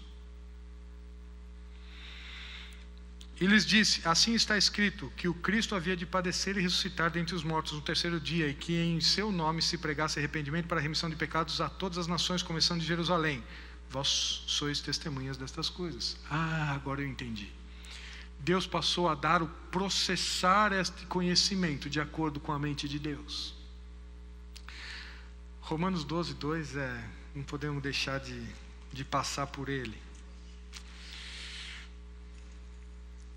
E lhes disse: assim está escrito, que o Cristo havia de padecer e ressuscitar dentre os mortos no terceiro dia, e que em seu nome se pregasse arrependimento para a remissão de pecados a todas as nações, começando de Jerusalém. Vós sois testemunhas destas coisas. Agora eu entendi. Deus passou a processar este conhecimento de acordo com a mente de Deus. Romanos 12:2 não podemos deixar de passar por ele.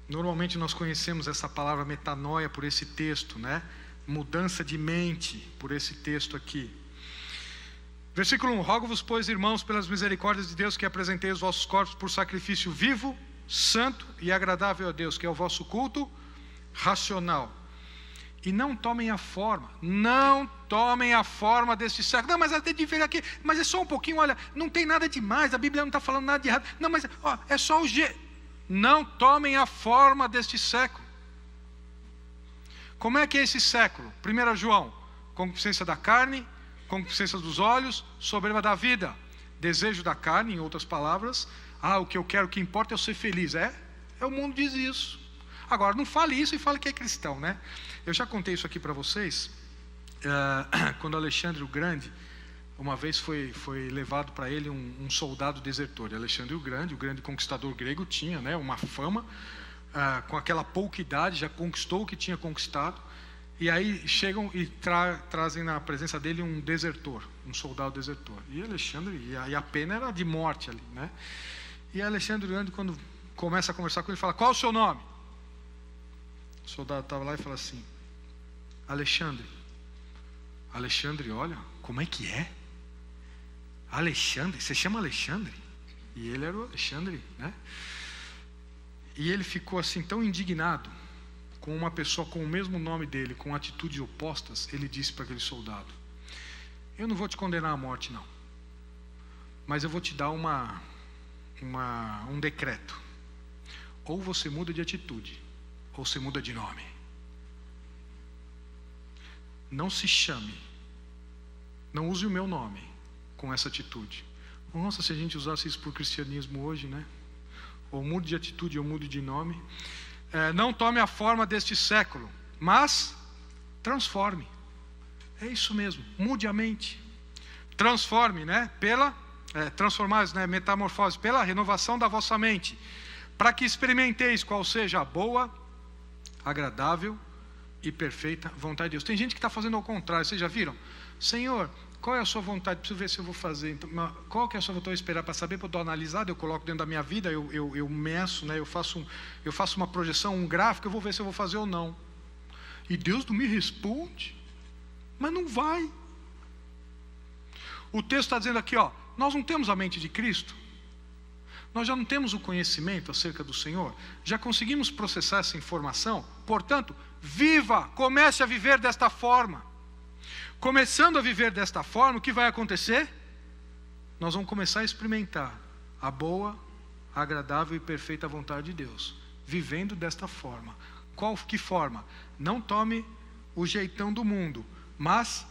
Normalmente nós conhecemos essa palavra metanoia por esse texto, né? Mudança de mente por esse texto aqui. Versículo 1: rogo-vos, pois, irmãos, pelas misericórdias de Deus, que apresentei os vossos corpos por sacrifício vivo, santo e agradável a Deus, que é o vosso culto racional. E não tomem a forma deste século. Não, mas até de ver aqui, mas é só um pouquinho, olha, não tem nada demais, a Bíblia não está falando nada de errado. Não, mas é só o jeito. Não tomem a forma deste século. Como é que é esse século? 1 João: concupiscência da carne, concupiscência dos olhos, soberba da vida, desejo da carne, em outras palavras. O que eu quero, o que importa é eu ser feliz. O mundo diz isso. Agora, não fale isso e fale que é cristão, né? Eu já contei isso aqui para vocês. Quando Alexandre o Grande, uma vez foi levado para ele um soldado desertor. Alexandre o grande conquistador grego, tinha, né, uma fama, com aquela pouca idade, já conquistou o que tinha conquistado. E aí chegam e trazem na presença dele um desertor, um soldado desertor. E Alexandre, e a pena era de morte ali, né? E Alexandre o Grande, quando começa a conversar com ele, fala: qual é o seu nome? O soldado estava lá e fala assim: Alexandre. Alexandre, olha, como é que é? Alexandre, você chama Alexandre? E ele era o Alexandre, né? E ele ficou assim tão indignado com uma pessoa com o mesmo nome dele, com atitudes opostas. Ele disse para aquele soldado: eu não vou te condenar à morte não, mas eu vou te dar um decreto. Ou você muda de atitude, ou você muda de nome. Não se chame, não use o meu nome com essa atitude. Nossa, se a gente usasse isso por cristianismo hoje, né? Ou mude de atitude ou mude de nome. Não tome a forma deste século, mas transforme. É isso mesmo, mude a mente. Transforme, né? Transformar, né? Metamorfose, pela renovação da vossa mente, para que experimenteis qual seja a boa, agradável e perfeita vontade de Deus. Tem gente que está fazendo ao contrário, vocês já viram? Senhor, qual é a sua vontade? Preciso ver se eu vou fazer. Então, qual que é a sua vontade? Eu esperar para saber, para eu dar uma analisada, eu coloco dentro da minha vida, eu meço, né? eu faço uma projeção, um gráfico, eu vou ver se eu vou fazer ou não. E Deus não me responde, mas não vai. O texto está dizendo aqui, nós não temos a mente de Cristo, nós já não temos o conhecimento acerca do Senhor, já conseguimos processar essa informação, portanto, comece a viver desta forma. Começando a viver desta forma, o que vai acontecer? Nós vamos começar a experimentar a boa, agradável e perfeita vontade de Deus, vivendo desta forma. Que forma? Não tome o jeitão do mundo, mas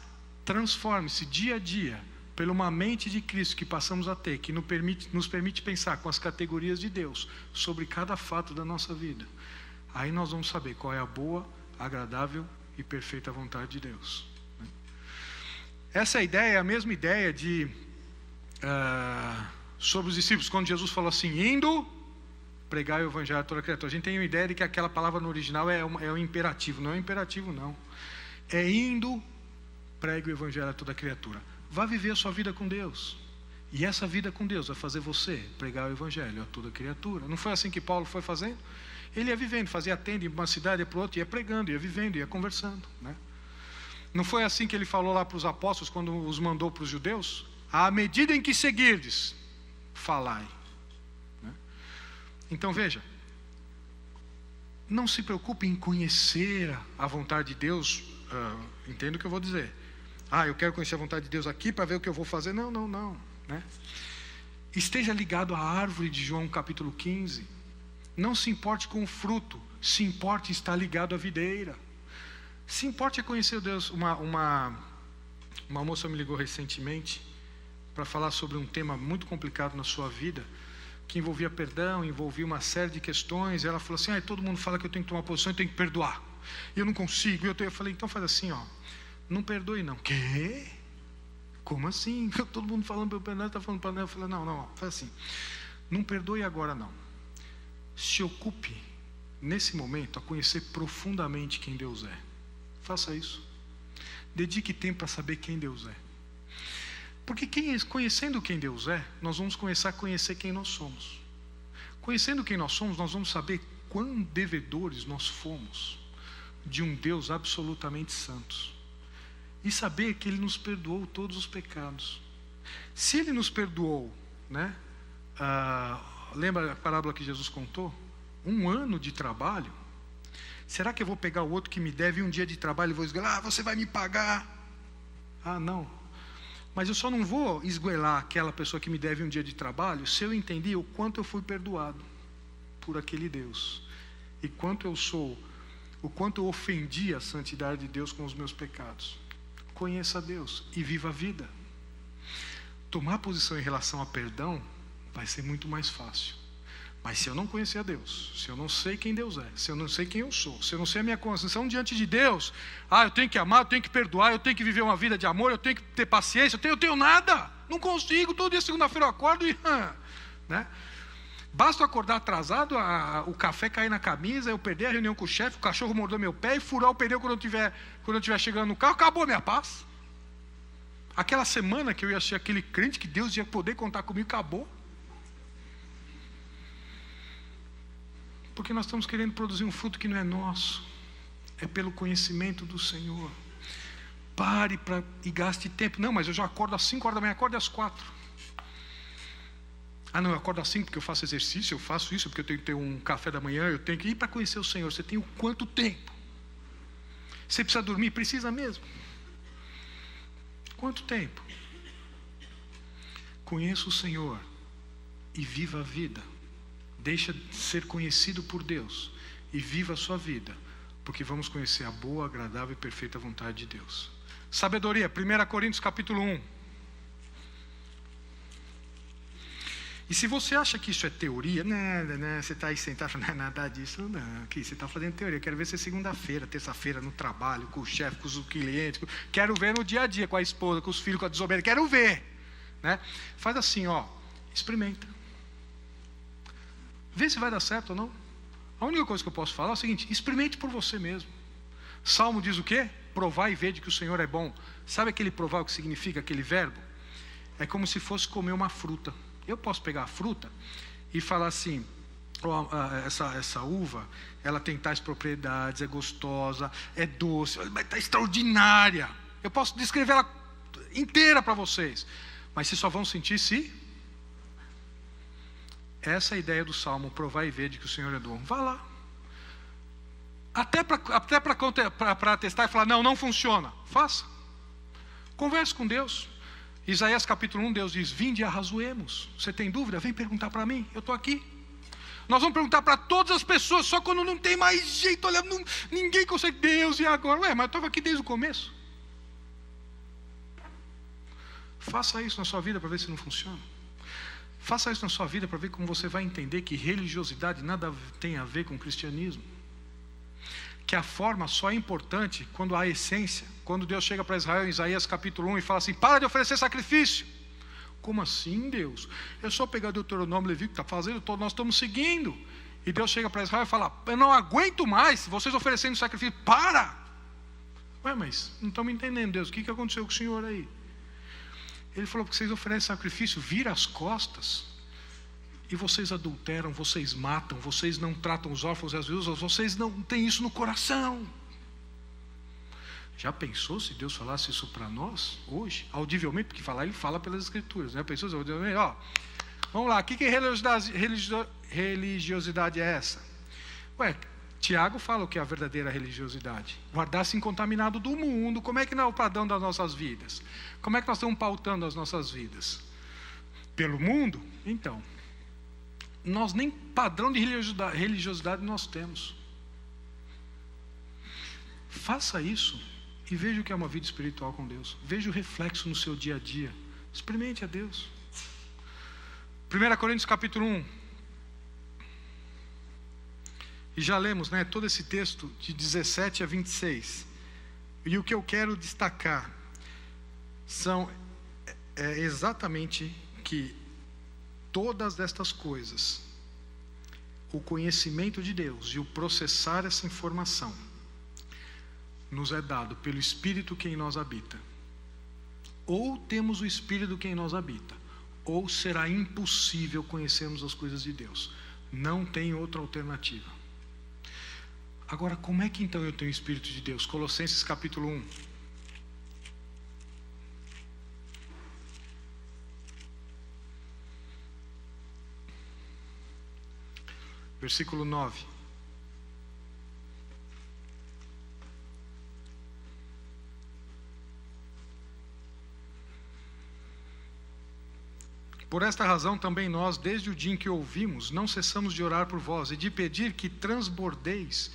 transforme-se dia a dia pela uma mente de Cristo que passamos a ter, que nos permite pensar com as categorias de Deus sobre cada fato da nossa vida. Aí nós vamos saber qual é a boa, agradável e perfeita vontade de Deus. Essa ideia é a mesma ideia sobre os discípulos, quando Jesus falou assim: indo pregar o evangelho a toda criatura. A gente tem uma ideia de que aquela palavra no original é um imperativo. Não é um imperativo, não. É indo pregue o evangelho a toda criatura. Vá viver a sua vida com Deus. E essa vida com Deus vai fazer você pregar o evangelho a toda criatura. Não foi assim que Paulo foi fazendo? Ele ia vivendo, fazia tenda de uma cidade para outra, ia pregando, ia vivendo, ia conversando, né? Não foi assim que ele falou lá para os apóstolos, quando os mandou para os judeus? À medida em que seguirdes, falai, né? Então veja, não se preocupe em conhecer a vontade de Deus. Entenda o que eu vou dizer. Eu quero conhecer a vontade de Deus aqui para ver o que eu vou fazer. Não, né? Esteja ligado à árvore de João capítulo 15. Não se importe com o fruto, se importe em estar ligado à videira. Se importe em conhecer Deus. Uma moça me ligou recentemente para falar sobre um tema muito complicado na sua vida, que envolvia perdão, envolvia uma série de questões. E ela falou assim: todo mundo fala que eu tenho que tomar posição, eu tenho que perdoar. Eu não consigo. Eu falei: então faz assim, não perdoe não. Quê? Como assim? Todo mundo falando para eu perdoar, está falando para eu. Eu falei: não, faz assim. Não perdoe agora não. Se ocupe nesse momento a conhecer profundamente quem Deus é. Faça isso. Dedique tempo para saber quem Deus é. Porque conhecendo quem Deus é, nós vamos começar a conhecer quem nós somos. Conhecendo quem nós somos, nós vamos saber quão devedores nós fomos de um Deus absolutamente santo. E saber que Ele nos perdoou todos os pecados. Se Ele nos perdoou, né? Lembra a parábola que Jesus contou? 1 ano de trabalho. Será que eu vou pegar o outro que me deve 1 dia de trabalho e vou esgoelar? Você vai me pagar. Não. Mas eu só não vou esgoelar aquela pessoa que me deve 1 dia de trabalho se eu entender o quanto eu fui perdoado por aquele Deus. E o quanto eu ofendi a santidade de Deus com os meus pecados. Conheça a Deus e viva a vida. Tomar posição em relação a perdão vai ser muito mais fácil. Mas se eu não conhecer a Deus, se eu não sei quem Deus é, se eu não sei quem eu sou, se eu não sei a minha condição diante de Deus, eu tenho que amar, eu tenho que perdoar, eu tenho que viver uma vida de amor, eu tenho que ter paciência, eu tenho nada, não consigo, todo dia segunda-feira eu acordo e... né? Basta eu acordar atrasado, o café cair na camisa, eu perder a reunião com o chefe, o cachorro morder meu pé e furar o pneu quando eu estiver chegando no carro, acabou a minha paz. Aquela semana que eu ia ser aquele crente que Deus ia poder contar comigo, acabou. Porque nós estamos querendo produzir um fruto que não é nosso, é pelo conhecimento do Senhor. Pare e gaste tempo. Não, mas eu já acordo às 5 horas da manhã, acordo às 4. Não, eu acordo às 5 porque eu faço exercício, eu faço isso porque eu tenho que ter um café da manhã, eu tenho que ir para conhecer o Senhor. Você tem o quanto tempo? Você precisa dormir? Precisa mesmo. Quanto tempo? Conheça o Senhor e viva a vida. Deixa de ser conhecido por Deus e viva a sua vida, porque vamos conhecer a boa, agradável e perfeita vontade de Deus. Sabedoria, 1 Coríntios capítulo 1. E se você acha que isso é teoria, não, você está aí sentado, não é nada disso, não. Aqui, você está fazendo teoria. Eu quero ver você segunda-feira, terça-feira no trabalho, com o chefe, com os clientes. Quero ver no dia a dia, com a esposa, com os filhos, com a desobediência. Quero ver, né? Faz assim, experimenta. Vê se vai dar certo ou não. A única coisa que eu posso falar é o seguinte: experimente por você mesmo. Salmo diz o quê? Provar e vede que o Senhor é bom. Sabe aquele provar, o que significa aquele verbo? É como se fosse comer uma fruta. Eu posso pegar a fruta e falar assim: essa uva, ela tem tais propriedades, é gostosa, é doce, mas está extraordinária. Eu posso descrever ela inteira para vocês, mas vocês só vão sentir se... Essa é a ideia do Salmo, provar e ver de que o Senhor é bom. Vá lá. Até para testar e falar: não funciona. Faça. Converse com Deus. Isaías capítulo 1, Deus diz: vinde e arrazoemos. Você tem dúvida? Vem perguntar para mim, eu estou aqui. Nós vamos perguntar para todas as pessoas, só quando não tem mais jeito. Olha, ninguém consegue. Deus, e agora? Mas eu estava aqui desde o começo. Faça isso na sua vida para ver se não funciona. Faça isso na sua vida para ver como você vai entender que religiosidade nada tem a ver com cristianismo. Que a forma só é importante quando há essência. Quando Deus chega para Israel em Isaías capítulo 1 e fala assim: para de oferecer sacrifício. Como assim, Deus? É só pegar Deuteronômio, Levítico, está fazendo, nós estamos seguindo. E Deus chega para Israel e fala: eu não aguento mais vocês oferecendo sacrifício. Para! Mas não estão me entendendo, Deus. O que aconteceu com o Senhor aí? Ele falou, porque vocês oferecem sacrifício, vira as costas, e vocês adulteram, vocês matam, vocês não tratam os órfãos e as viúvas, vocês não têm isso no coração. Já pensou se Deus falasse isso para nós hoje? Audivelmente, porque falar ele fala pelas escrituras, né? Pensou audivelmente? Ó, vamos lá, que religiosidade é essa? Ué, Tiago fala o que é a verdadeira religiosidade. Guardar-se incontaminado do mundo. Como é que não é o padrão das nossas vidas? Como é que nós estamos pautando as nossas vidas? Pelo mundo? Então, nós nem padrão de religiosidade nós temos. Faça isso e veja o que é uma vida espiritual com Deus. Veja o reflexo no seu dia a dia. Experimente a Deus. 1 Coríntios capítulo 1. E já lemos, né, todo esse texto de 17 a 26. E o que eu quero destacar é exatamente que todas estas coisas, o conhecimento de Deus e o processar essa informação, nos é dado pelo Espírito que em nós habita. Ou temos o Espírito que em nós habita, ou será impossível conhecermos as coisas de Deus. Não tem outra alternativa. Agora, como é que então eu tenho o Espírito de Deus? Colossenses capítulo 1. Versículo 9. Por esta razão também nós, desde o dia em que ouvimos, não cessamos de orar por vós e de pedir que transbordeis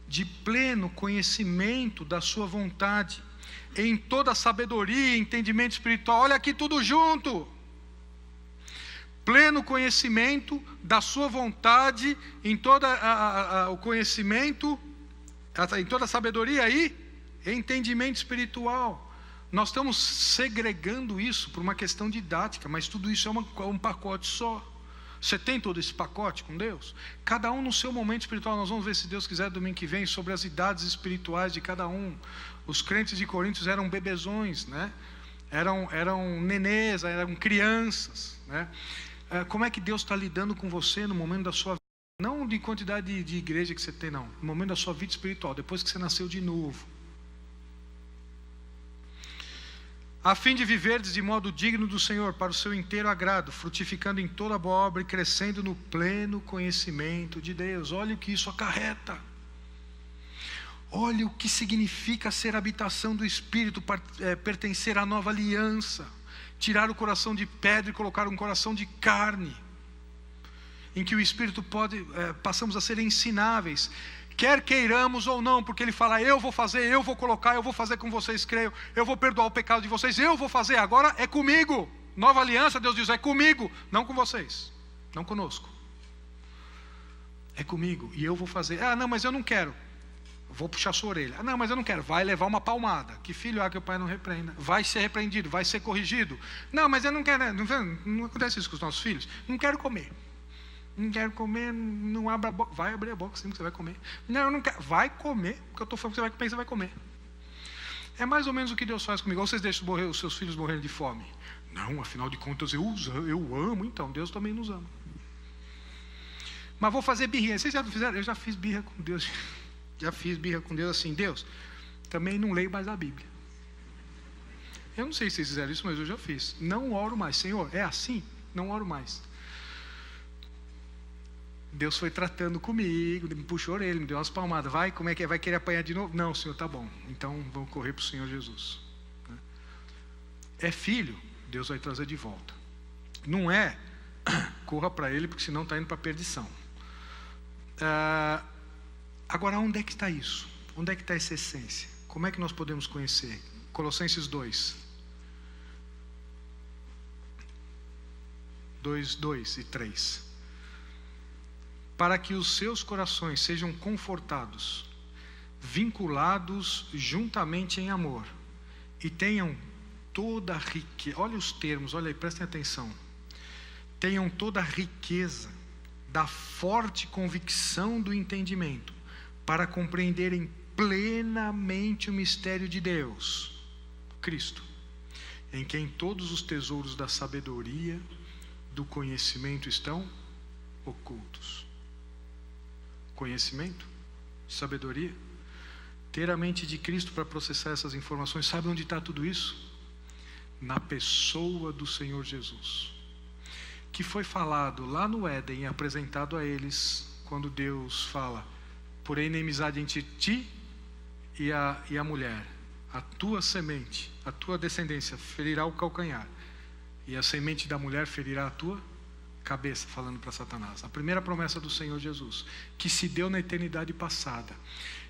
de pleno conhecimento da sua vontade, em toda sabedoria e entendimento espiritual. Olha aqui tudo junto. Pleno conhecimento da sua vontade, em todo o conhecimento, em toda sabedoria e entendimento espiritual. Nós estamos segregando isso por uma questão didática, mas tudo isso é um pacote só. Você tem todo esse pacote com Deus? Cada um no seu momento espiritual. Nós vamos ver, se Deus quiser, domingo que vem, sobre as idades espirituais de cada um. Os crentes de Coríntios eram bebezões, né? Eram nenês, eram crianças, né? Como é que Deus está lidando com você no momento da sua vida? Não de quantidade de igreja que você tem, não. No momento da sua vida espiritual, depois que você nasceu de novo. A fim de viverdes de modo digno do Senhor, para o seu inteiro agrado, frutificando em toda boa obra e crescendo no pleno conhecimento de Deus. Olha o que isso acarreta. Olha o que significa ser habitação do Espírito, pertencer à nova aliança. Tirar o coração de pedra e colocar um coração de carne, em que o Espírito passamos a ser ensináveis, quer queiramos ou não, porque Ele fala, eu vou fazer, eu vou colocar, eu vou fazer como vocês creiam, eu vou perdoar o pecado de vocês, eu vou fazer, agora é comigo. Nova aliança, Deus diz, é comigo, não com vocês, não conosco, é comigo, e eu vou fazer. Ah, não, mas eu não quero. Vou puxar sua orelha. Ah, não, mas eu não quero. Vai levar uma palmada. Que filho há que o pai não repreenda? Vai ser repreendido, vai ser corrigido. Não, mas eu não quero. Não acontece isso com os nossos filhos. Não quero comer. Não quero comer, não abra a boca. Vai abrir a boca, sim, que você vai comer. Não, eu não quero. Vai comer, porque eu estou falando que você vai comer. É mais ou menos o que Deus faz comigo. Ou vocês deixam os seus filhos morrerem de fome? Não, afinal de contas eu amo, então Deus também nos ama. Mas vou fazer birrinha. Vocês já fizeram? Eu já fiz birra com Deus. Já fiz birra com Deus assim, Deus, também não leio mais a Bíblia. Eu não sei se vocês fizeram isso, mas eu já fiz. Não oro mais, Senhor, é assim? Não oro mais. Deus foi tratando comigo, me puxou a orelha, me deu umas palmadas. Vai, como é que é? Vai querer apanhar de novo? Não, Senhor, tá bom. Então vamos correr para o Senhor Jesus. É filho, Deus vai trazer de volta. Não é, corra para Ele, porque senão está indo para a perdição. Agora, onde é que está isso? Onde é que está essa essência? Como é que nós podemos conhecer? Colossenses 2. 2 e 3. Para que os seus corações sejam confortados, vinculados juntamente em amor, e tenham toda a riqueza. Olha os termos, olha aí, prestem atenção. Tenham toda a riqueza da forte convicção do entendimento, para compreenderem plenamente o mistério de Deus, Cristo, em quem todos os tesouros da sabedoria, do conhecimento estão ocultos. Conhecimento, sabedoria, ter a mente de Cristo para processar essas informações. Sabe onde está tudo isso? Na pessoa do Senhor Jesus, que foi falado lá no Éden e apresentado a eles, quando Deus fala: porém inimizade entre ti e a mulher, a tua semente, a tua descendência ferirá o calcanhar, e a semente da mulher ferirá a tua cabeça, falando para Satanás. A primeira promessa do Senhor Jesus, que se deu na eternidade passada,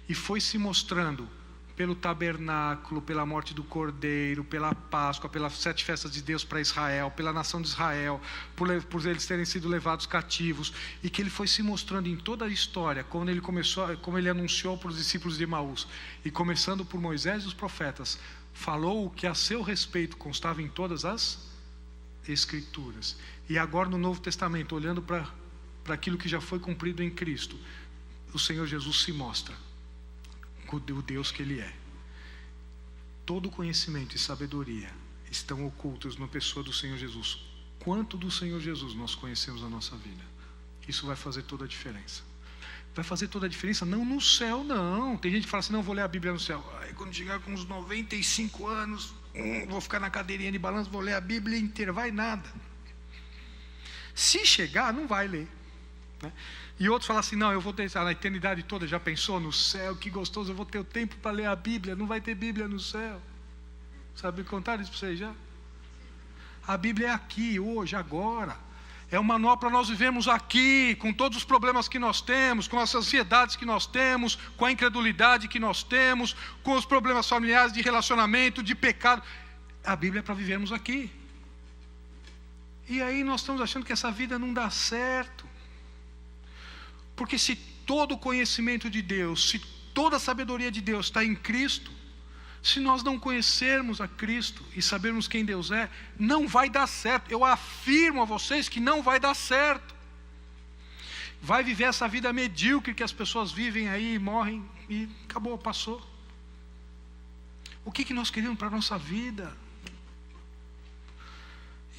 e foi se mostrando pelo tabernáculo, pela morte do Cordeiro, pela Páscoa, pelas 7 festas de Deus para Israel, pela nação de Israel, por eles terem sido levados cativos, e que ele foi se mostrando em toda a história, como ele anunciou para os discípulos de Emaús, e começando por Moisés e os profetas, falou o que a seu respeito constava em todas as Escrituras. E agora no Novo Testamento, olhando para aquilo que já foi cumprido em Cristo, o Senhor Jesus se mostra o Deus que Ele é. Todo conhecimento e sabedoria estão ocultos na pessoa do Senhor Jesus. Quanto do Senhor Jesus nós conhecemos na nossa vida? Isso vai fazer toda a diferença. Vai fazer toda a diferença? Não no céu, não. Tem gente que fala assim: não, vou ler a Bíblia no céu. Aí quando chegar com uns 95 anos, vou ficar na cadeirinha de balanço, vou ler a Bíblia inteira. Vai nada. Se chegar, não vai ler, né? E outros falam assim: não, eu vou ter na eternidade toda. Já pensou no céu? Que gostoso, eu vou ter o tempo para ler a Bíblia. Não vai ter Bíblia no céu. Sabe contar isso para vocês já? A Bíblia é aqui, hoje, agora. É um manual para nós vivermos aqui, com todos os problemas que nós temos, com as ansiedades que nós temos, com a incredulidade que nós temos, com os problemas familiares, de relacionamento, de pecado. A Bíblia é para vivermos aqui. E aí nós estamos achando que essa vida não dá certo. Porque se todo o conhecimento de Deus, se toda a sabedoria de Deus está em Cristo, se nós não conhecermos a Cristo e sabermos quem Deus é, não vai dar certo. Eu afirmo a vocês que não vai dar certo. Vai viver essa vida medíocre que as pessoas vivem aí, morrem e acabou, passou. O que nós queremos para a nossa vida?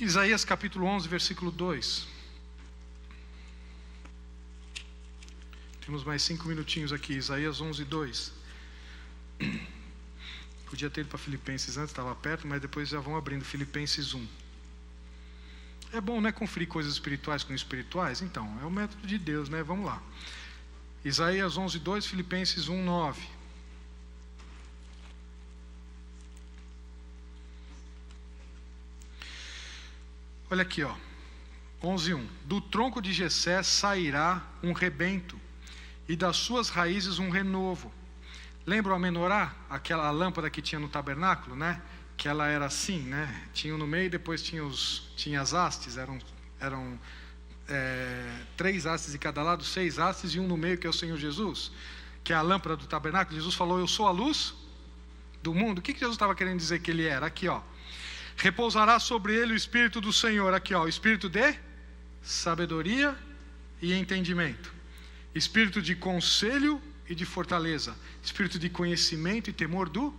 Isaías capítulo 11, versículo 2. Temos mais 5 minutinhos aqui. Isaías 11, 2. Podia ter ido para Filipenses antes, estava perto, mas depois já vão abrindo Filipenses 1. É bom, né, conferir coisas espirituais com espirituais? Então, é o método de Deus, né? Vamos lá. Isaías 11, 2, Filipenses 1, 9. Olha aqui, ó. 11, 1. Do tronco de Jessé sairá um rebento, e das suas raízes um renovo. Lembram a menorá? Aquela lâmpada que tinha no tabernáculo, né? Que ela era assim, né? Tinha no meio, depois tinha as hastes, eram 3 hastes de cada lado, 6 hastes e um no meio, que é o Senhor Jesus, que é a lâmpada do tabernáculo. Jesus falou: eu sou a luz do mundo. O que Jesus estava querendo dizer que ele era? Aqui, ó. Repousará sobre ele o Espírito do Senhor. Aqui, ó, o Espírito de sabedoria e entendimento, Espírito de conselho e de fortaleza, Espírito de conhecimento e temor do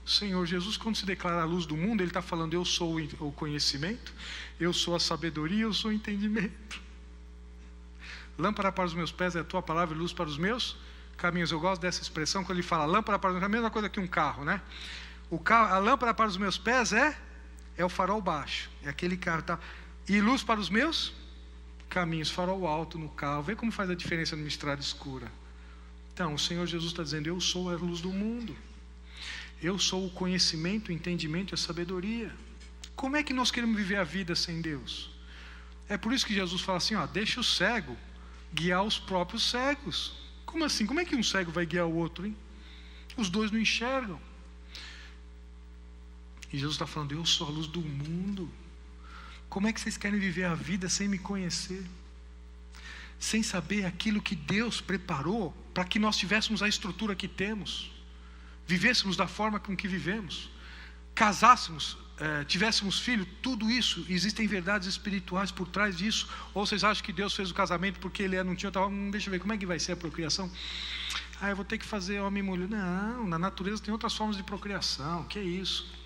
Senhor. Jesus, quando se declara a luz do mundo, ele está falando: eu sou o conhecimento, eu sou a sabedoria, eu sou o entendimento. Lâmpada para os meus pés é a tua palavra e luz para os meus caminhos. Eu gosto dessa expressão quando ele fala lâmpada para os meus caminhos. É a mesma coisa que um carro, né? A lâmpada para os meus pés é o farol baixo, é aquele carro, tá? E luz para os meus caminhos, farol alto no carro. Vê como faz a diferença numa estrada escura. Então, o Senhor Jesus está dizendo: eu sou a luz do mundo, eu sou o conhecimento, o entendimento e a sabedoria. Como é que nós queremos viver a vida sem Deus? É por isso que Jesus fala assim: ó, deixa o cego guiar os próprios cegos. Como assim? Como é que um cego vai guiar o outro, hein? Os dois não enxergam. E Jesus está falando: eu sou a luz do mundo. Como é que vocês querem viver a vida sem me conhecer? Sem saber aquilo que Deus preparou para que nós tivéssemos a estrutura que temos, vivêssemos da forma com que vivemos, casássemos, tivéssemos filho, tudo isso, existem verdades espirituais por trás disso. Ou vocês acham que Deus fez o casamento porque ele não tinha, deixa eu ver, como é que vai ser a procriação? Eu vou ter que fazer homem e mulher. Não, na natureza tem outras formas de procriação, que é isso?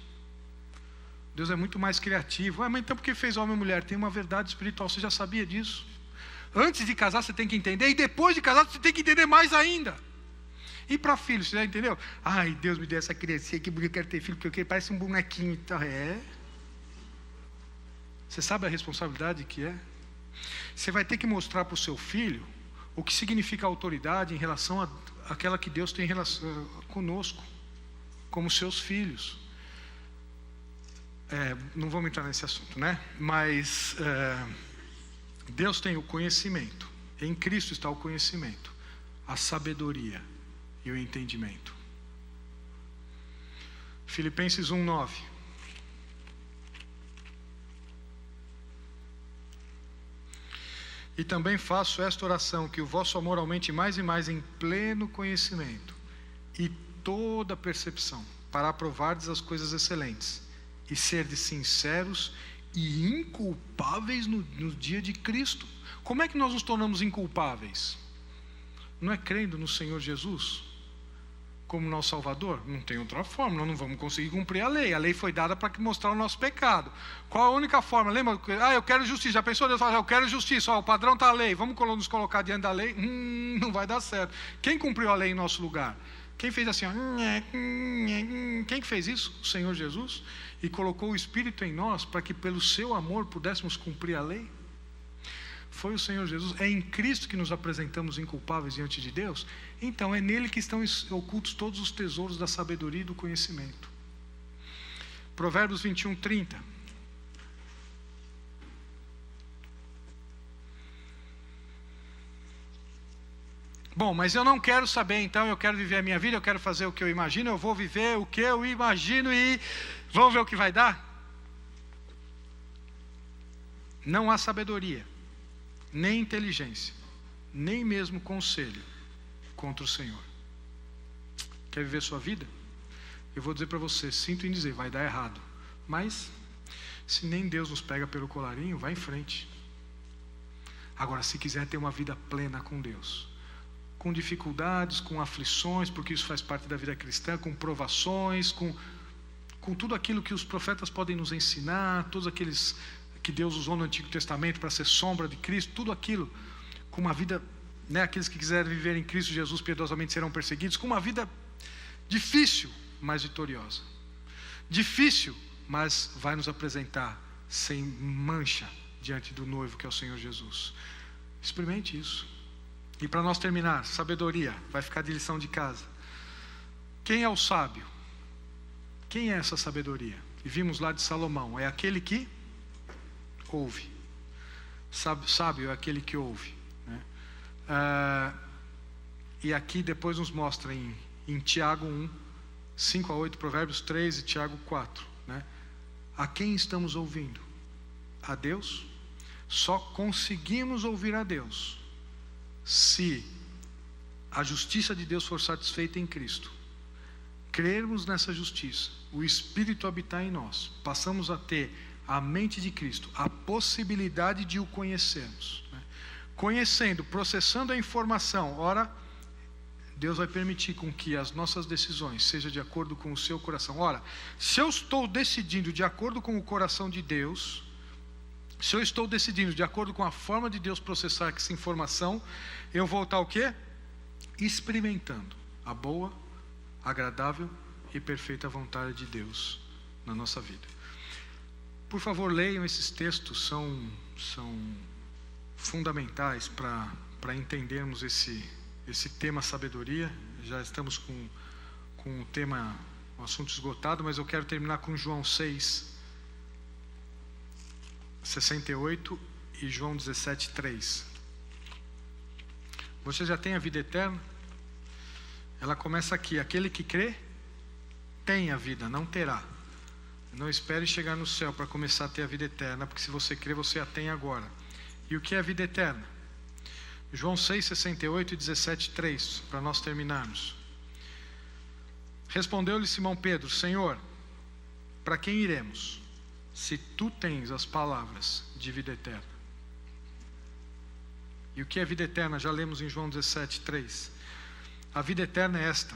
Deus é muito mais criativo. Mas então por que fez homem e mulher? Tem uma verdade espiritual, você já sabia disso? Antes de casar você tem que entender, e depois de casar você tem que entender mais ainda. E para filhos, você já entendeu? Ai, Deus me deu essa criancinha aqui porque eu quero ter filho, porque eu quero, parece um bonequinho. Então, Você sabe a responsabilidade que é? Você vai ter que mostrar para o seu filho o que significa autoridade em relação àquela que Deus tem em relação conosco, como seus filhos. Não vamos entrar nesse assunto, né? Mas Deus tem o conhecimento. Em Cristo está o conhecimento, a sabedoria e o entendimento. Filipenses 1:9. E também faço esta oração, que o vosso amor aumente mais e mais em pleno conhecimento e toda percepção, para aprovardes as coisas excelentes e serdes sinceros e inculpáveis no dia de Cristo. Como é que nós nos tornamos inculpáveis? Não é crendo no Senhor Jesus como nosso Salvador? Não tem outra forma, nós não vamos conseguir cumprir a lei. A lei foi dada para mostrar o nosso pecado. Qual a única forma? Lembra? Eu quero justiça. Já pensou? Deus fala, eu quero justiça. O padrão está a lei. Vamos nos colocar diante da lei? Não vai dar certo. Quem cumpriu a lei em nosso lugar? Quem fez assim? Quem que fez isso? O Senhor Jesus. E colocou o Espírito em nós para que pelo seu amor pudéssemos cumprir a lei. Foi o Senhor Jesus. É em Cristo que nos apresentamos inculpáveis diante de Deus. Então é nele que estão ocultos todos os tesouros da sabedoria e do conhecimento. Provérbios 21:30. Bom, mas eu não quero saber, então eu quero viver a minha vida, eu quero fazer o que eu imagino, eu vou viver o que eu imagino e vamos ver o que vai dar? Não há sabedoria, nem inteligência, nem mesmo conselho contra o Senhor. Quer viver sua vida? Eu vou dizer para você, sinto em dizer, vai dar errado. Mas, se nem Deus nos pega pelo colarinho, vai em frente. Agora, se quiser ter uma vida plena com Deus, com dificuldades, com aflições, porque isso faz parte da vida cristã, com provações, com tudo aquilo que os profetas podem nos ensinar, todos aqueles que Deus usou no Antigo Testamento para ser sombra de Cristo, tudo aquilo, com uma vida, né, aqueles que quiserem viver em Cristo Jesus piedosamente serão perseguidos, com uma vida difícil, mas vitoriosa. Difícil, mas vai nos apresentar sem mancha diante do noivo que é o Senhor Jesus. Experimente isso. E para nós terminar, sabedoria, vai ficar de lição de casa. Quem é o sábio? Quem é essa sabedoria? E vimos lá de Salomão, é aquele que ouve. Sábio é aquele que ouve, né? E aqui depois nos mostra em Tiago 1, 5-8, Provérbios 3 e Tiago 4, né? A quem estamos ouvindo? A Deus? Só conseguimos ouvir a Deus se a justiça de Deus for satisfeita em Cristo, crermos nessa justiça, o Espírito habitar em nós, passamos a ter a mente de Cristo, a possibilidade de o conhecermos, né? Conhecendo, processando a informação, ora, Deus vai permitir com que as nossas decisões sejam de acordo com o seu coração. Ora, se eu estou decidindo de acordo com o coração de Deus, se eu estou decidindo de acordo com a forma de Deus processar essa informação, eu vou estar o quê? Experimentando a boa, agradável e perfeita vontade de Deus na nossa vida. Por favor, leiam esses textos, são fundamentais para entendermos esse tema sabedoria. Já estamos com o tema, o assunto esgotado, mas eu quero terminar com João 6, 68 e João 17, 3. Você já tem a vida eterna? Ela começa aqui: aquele que crê tem a vida, não terá. Não espere chegar no céu para começar a ter a vida eterna, porque se você crê, você a tem agora. E o que é a vida eterna? João 6, 68 e 17, 3, para nós terminarmos. Respondeu-lhe Simão Pedro: Senhor, para quem iremos, se tu tens as palavras de vida eterna? E o que é vida eterna? Já lemos em João 17, 3. A vida eterna é esta: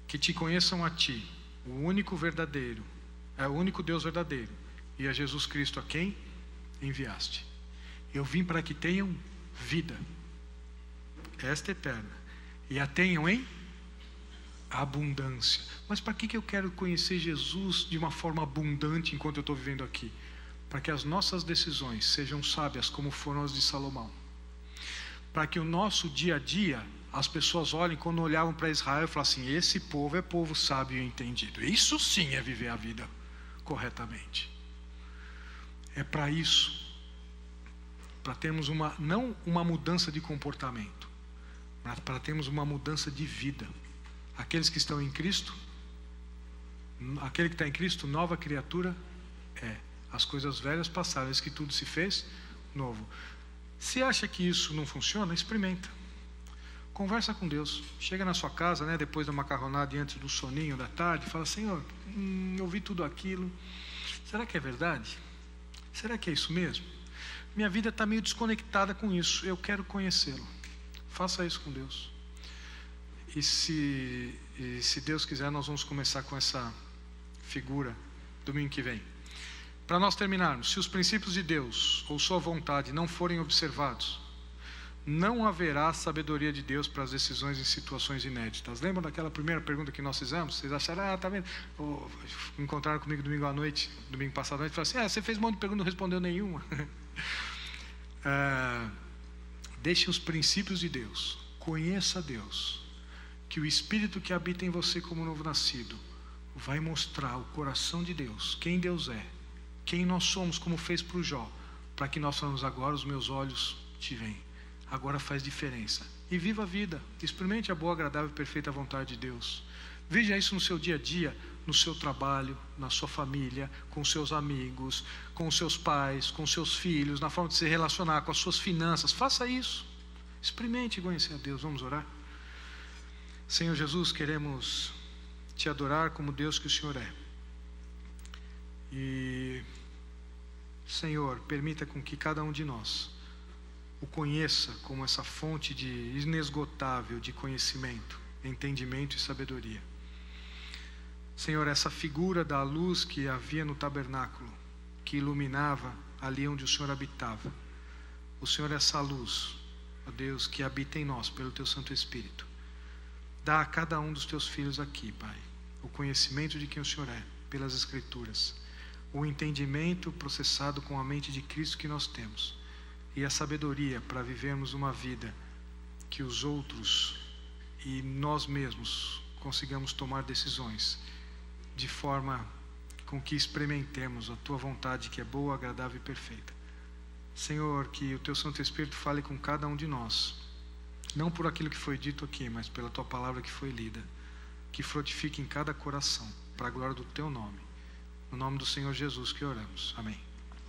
que te conheçam a ti, o único verdadeiro, é o único Deus verdadeiro, e a Jesus Cristo a quem enviaste. Eu vim para que tenham vida, esta eterna, e a tenham em abundância. Mas para que eu quero conhecer Jesus de uma forma abundante enquanto eu estou vivendo aqui? Para que as nossas decisões sejam sábias como foram as de Salomão. Para que o nosso dia a dia, as pessoas olhem, quando olhavam para Israel e falam assim: esse povo é povo sábio e entendido. Isso sim é viver a vida corretamente. É para isso, para termos não uma mudança de comportamento, mas para termos uma mudança de vida. Aqueles que estão em Cristo, aquele que está em Cristo, nova criatura é. As coisas velhas passaram, eis que tudo se fez novo. Se acha que isso não funciona, experimenta. Conversa com Deus. Chega na sua casa, né, depois da macarronada, diante do soninho da tarde, fala: Senhor, eu vi tudo aquilo. Será que é verdade? Será que é isso mesmo? Minha vida está meio desconectada com isso. Eu quero conhecê-lo. Faça isso com Deus. E se Deus quiser, nós vamos começar com essa figura domingo que vem. Para nós terminarmos, se os princípios de Deus ou sua vontade não forem observados, não haverá sabedoria de Deus para as decisões em situações inéditas. Lembram daquela primeira pergunta que nós fizemos? Vocês acharam, tá vendo? Encontraram comigo domingo à noite, domingo passado à noite, e falaram assim: você fez um monte de perguntas, não respondeu nenhuma. Deixe os princípios de Deus, conheça Deus, que o Espírito que habita em você como novo nascido vai mostrar o coração de Deus, quem Deus é, quem nós somos, como fez para o Jó, para que nós falamos: agora os meus olhos te veem, agora faz diferença. E viva a vida, experimente a boa, agradável e perfeita vontade de Deus. Veja isso no seu dia a dia, no seu trabalho, na sua família, com seus amigos, com seus pais, com seus filhos, na forma de se relacionar, com as suas finanças. Faça isso, experimente conhecer a Deus. Vamos orar? Senhor Jesus, queremos te adorar como Deus que o Senhor é. E, Senhor, permita com que cada um de nós o conheça como essa fonte inesgotável de conhecimento, entendimento e sabedoria. Senhor, essa figura da luz que havia no tabernáculo, que iluminava ali onde o Senhor habitava. O Senhor é essa luz, ó Deus, que habita em nós pelo Teu Santo Espírito. Dá a cada um dos Teus filhos aqui, Pai, o conhecimento de quem o Senhor é, pelas Escrituras, o entendimento processado com a mente de Cristo que nós temos, e a sabedoria para vivermos uma vida que os outros e nós mesmos consigamos tomar decisões de forma com que experimentemos a Tua vontade, que é boa, agradável e perfeita. Senhor, que o Teu Santo Espírito fale com cada um de nós, não por aquilo que foi dito aqui, mas pela Tua palavra que foi lida, que frutifique em cada coração, para a glória do Teu nome. No nome do Senhor Jesus que oramos. Amém.